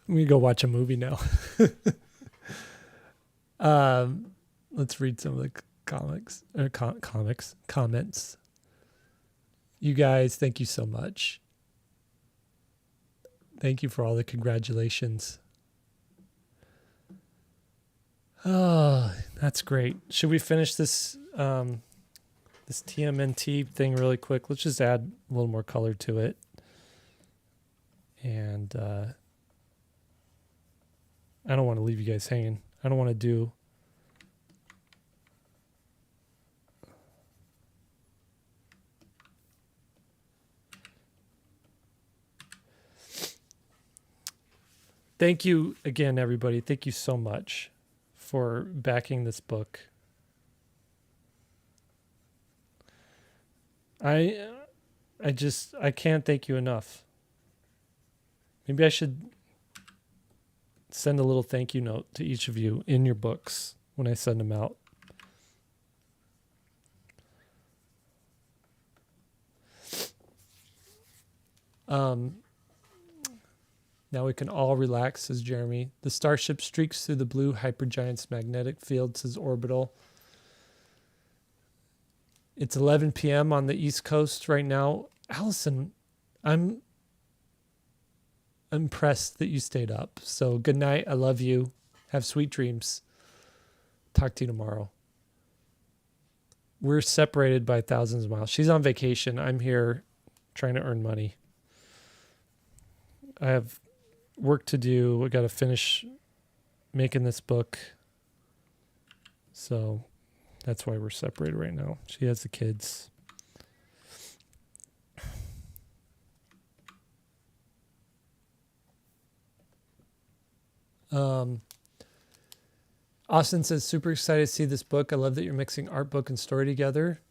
I'm going to go watch a movie now. Let's read some of the comments. You guys, thank you so much. Thank you for all the congratulations. Oh, that's great. Should we finish this this TMNT thing really quick? Let's just add a little more color to it. And I don't want to leave you guys hanging. I don't want to do... Thank you again, everybody. Thank you so much for backing this book. I can't thank you enough. Maybe I should send a little thank you note to each of you in your books when I send them out. Now we can all relax, says Jeremy. The starship streaks through the blue hypergiant's magnetic field, says Orbital. It's 11 p.m. on the East Coast right now. Allison, I'm impressed that you stayed up. So good night. I love you. Have sweet dreams. Talk to you tomorrow. We're separated by thousands of miles. She's on vacation. I'm here trying to earn money. I have work to do. I got to finish making this book. So that's why we're separated right now. She has the kids. Austin says, super excited to see this book. I love that you're mixing art book and story together.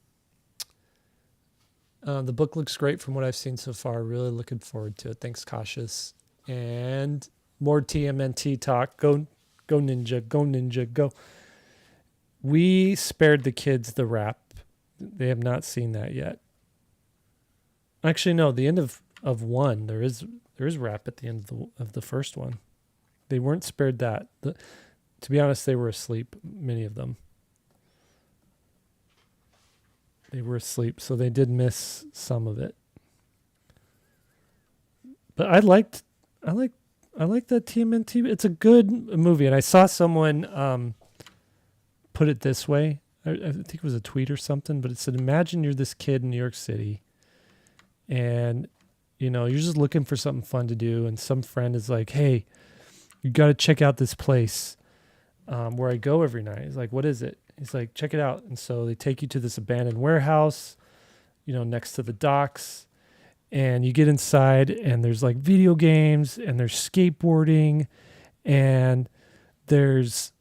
The book looks great from what I've seen so far. Really looking forward to it. Thanks, Cautious. And more TMNT talk. Go Ninja, go Ninja, go. We spared the kids the rap. They have not seen that yet. Actually, no, the end of one, there is rap at the end of the first one. They weren't spared that. To be honest, they were asleep, many of them. They were asleep, so they did miss some of it. But I like that TMNT. It's a good movie, and I saw someone put it this way. I think it was a tweet or something, but it said, imagine you're this kid in New York City, and you're just looking for something fun to do, and some friend is like, hey, you got to check out this place where I go every night. He's like, what is it? He's like, check it out. And so they take you to this abandoned warehouse, next to the docks. And you get inside and there's like video games and there's skateboarding and there's,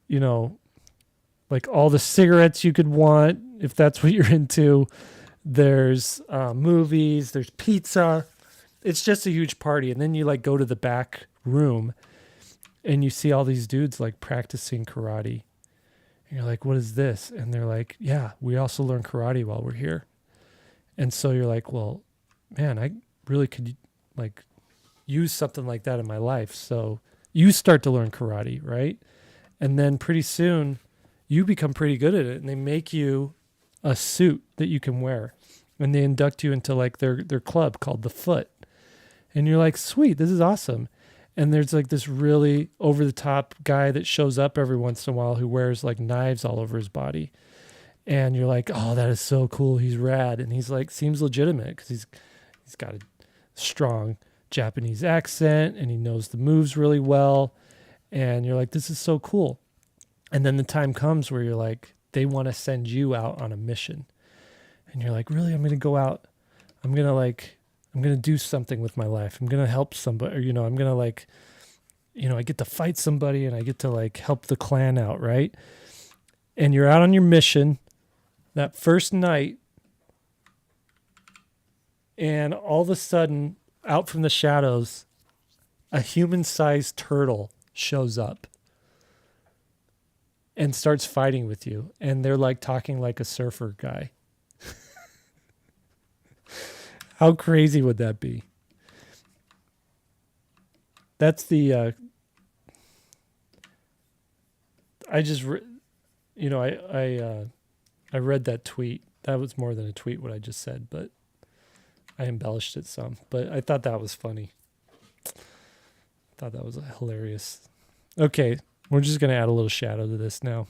like all the cigarettes you could want if that's what you're into. There's movies, there's pizza. It's just a huge party. And then you like go to the back room and you see all these dudes like practicing karate. And you're like, what is this? And they're like, yeah, we also learn karate while we're here. And so you're like, well, man, I really could like use something like that in my life. So you start to learn karate, right? And then pretty soon you become pretty good at it, and they make you a suit that you can wear, and they induct you into like their club called the Foot. And you're like, sweet, this is awesome. And there's like this really over the top guy that shows up every once in a while who wears like knives all over his body. And you're like, oh, that is so cool. He's rad. And he's like, seems legitimate because he's got a strong Japanese accent and he knows the moves really well. And you're like, this is so cool. And then the time comes where you're like, they want to send you out on a mission. And you're like, really? I'm going to go out. I'm going to do something with my life. I'm going to help somebody, or, I'm going to like, I get to fight somebody and I get to like help the clan out. Right. And you're out on your mission that first night. And all of a sudden, out from the shadows, a human-sized turtle shows up and starts fighting with you. And they're like talking like a surfer guy. How crazy would that be? That's the, I read that tweet. That was more than a tweet, what I just said, but I embellished it some. But I thought that was funny. Thought that was hilarious. Okay, we're just going to add a little shadow to this now.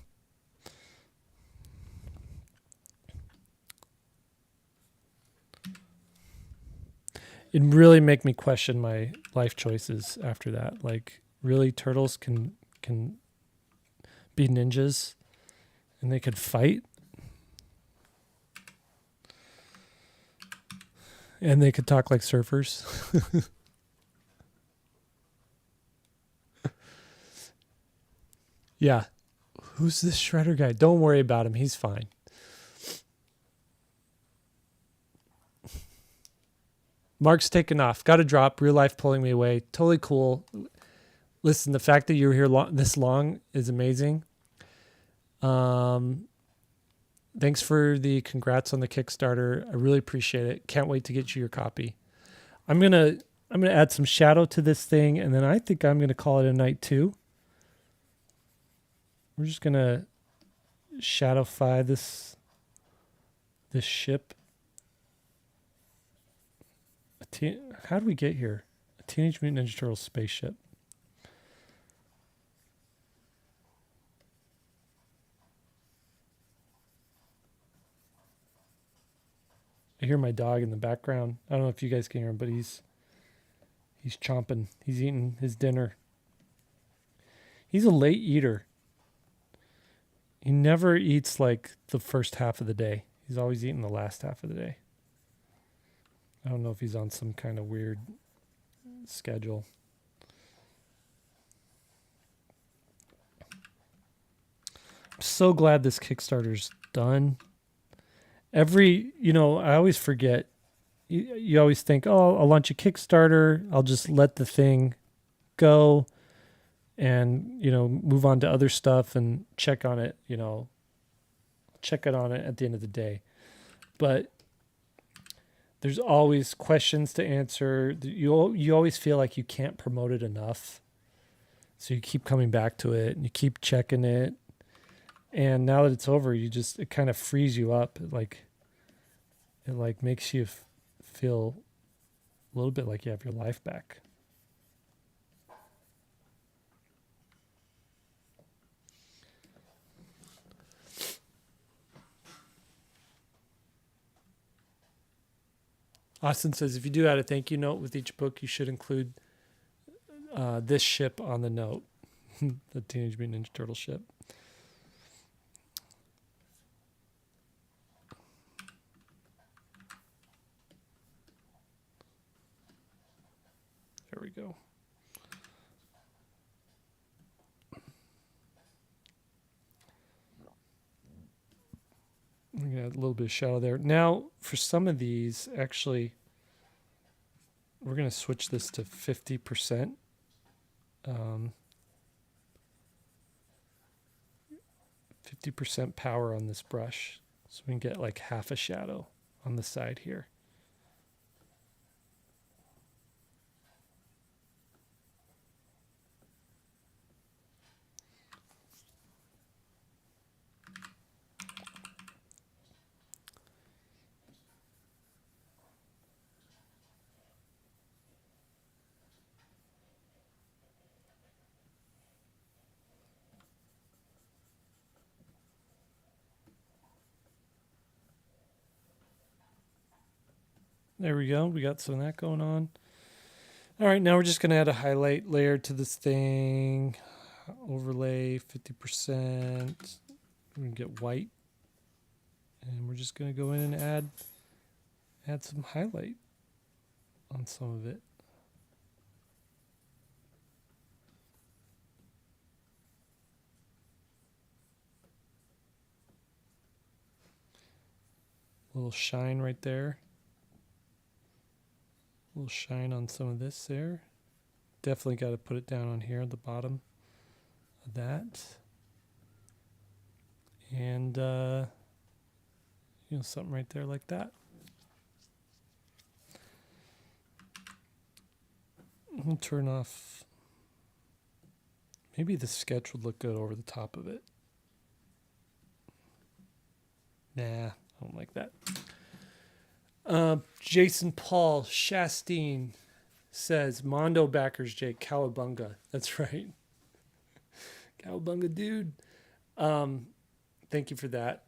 It really make me question my life choices after that. Like, really, turtles can be ninjas and they could fight? And they could talk like surfers? Yeah. Who's this Shredder guy? Don't worry about him. He's fine. Mark's taking off. Got to drop. Real life pulling me away. Totally cool. Listen, the fact that you're here this long is amazing. Thanks for the congrats on the Kickstarter. I really appreciate it. Can't wait to get you your copy. I'm gonna add some shadow to this thing, and then I think I'm gonna call it a night too. We're just gonna shadowify this ship. How did we get here? A Teenage Mutant Ninja Turtles spaceship. I hear my dog in the background. I don't know if you guys can hear him, but he's chomping. He's eating his dinner. He's a late eater. He never eats like the first half of the day. He's always eating the last half of the day. I don't know if he's on some kind of weird schedule. I'm so glad this Kickstarter's done. I always forget. You always think, oh, I'll launch a Kickstarter. I'll just let the thing go and, move on to other stuff and check on it, check it on it at the end of the day. But there's always questions to answer. You always feel like you can't promote it enough. So you keep coming back to it and you keep checking it. And now that it's over, it kind of frees you up. It makes you feel a little bit like you have your life back. Austin says, if you do add a thank you note with each book, you should include this ship on the note. The Teenage Mutant Ninja Turtle ship. There we go. I'm going to add a little bit of shadow there. Now, for some of these, actually, we're going to switch this to 50%. 50% power on this brush. So we can get like half a shadow on the side here. There we go. We got some of that going on. All right, now we're just going to add a highlight layer to this thing. Overlay 50%. We can get white. And we're just going to go in and add some highlight on some of it. A little shine right there. A little shine on some of this there. Definitely got to put it down on here at the bottom of that. And, something right there like that. We'll turn off. Maybe the sketch would look good over the top of it. Nah, I don't like that. Jason Paul Shastine says, Mondo backers, Jake, Cowabunga. That's right. Cowabunga, dude. Thank you for that.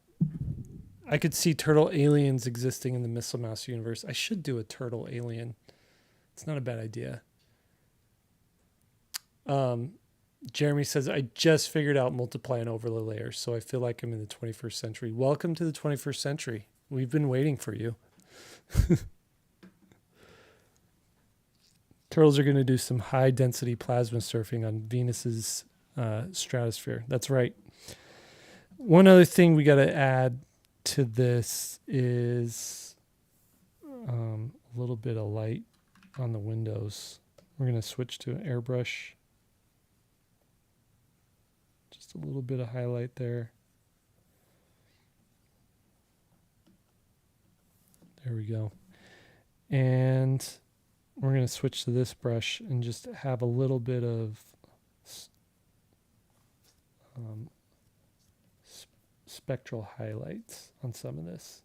I could see turtle aliens existing in the Missile Mouse universe. I should do a turtle alien. It's not a bad idea. Jeremy says, I just figured out multiply and overlay layers, so I feel like I'm in the 21st century. Welcome to the 21st century. We've been waiting for you. Turtles are going to do some high density plasma surfing on Venus's stratosphere. That's right. One other thing we got to add to this is a little bit of light on the windows. We're going to switch to an airbrush. Just a little bit of highlight there. There we go. And we're going to switch to this brush and just have a little bit of spectral highlights on some of this.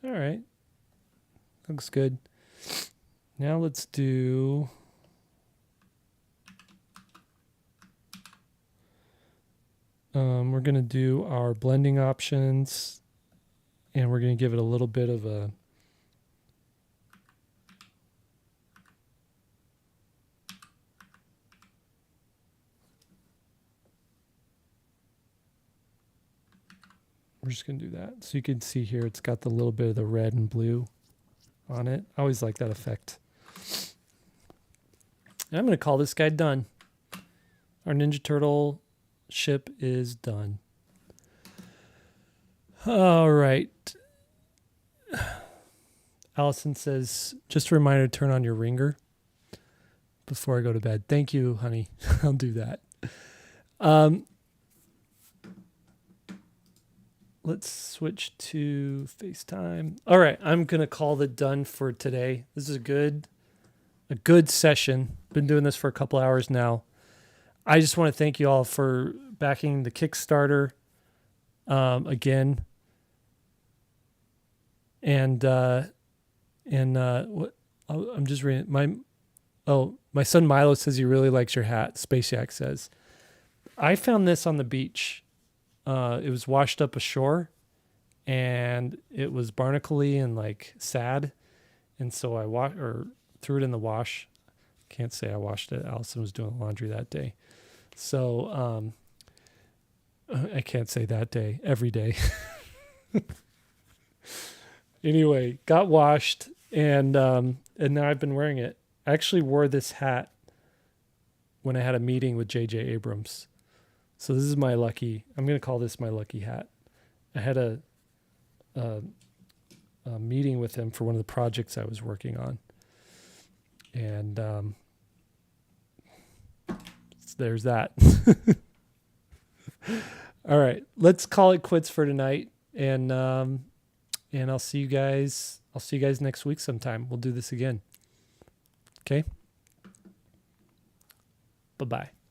All right. Looks good. Now let's do we're going to do our blending options, and we're going to give it a little bit of a we're just going to do that. So you can see here it's got the little bit of the red and blue on it. I always like that effect. And I'm going to call this guy done. Our Ninja Turtle ship is done. All right. Allison says, just a reminder to turn on your ringer before I go to bed. Thank you, honey. I'll do that. Let's switch to FaceTime. All right, I'm going to call it done for today. This is a good session. Been doing this for a couple hours now. I just want to thank you all for backing the Kickstarter again. And what I'm just reading my son Milo says he really likes your hat. Space Yak says, I found this on the beach. It was washed up ashore, and it was barnacle-y and like sad, and so I threw it in the wash. Can't say I washed it. Allison was doing laundry that day, so I can't say that day. Every day. Anyway, got washed, and now I've been wearing it. I actually wore this hat when I had a meeting with J.J. Abrams. So this is my lucky, I'm going to call this my lucky hat. I had a meeting with him for one of the projects I was working on. And there's that. All right, let's call it quits for tonight. And I'll see you guys. I'll see you guys next week sometime. We'll do this again. Okay. Bye-bye.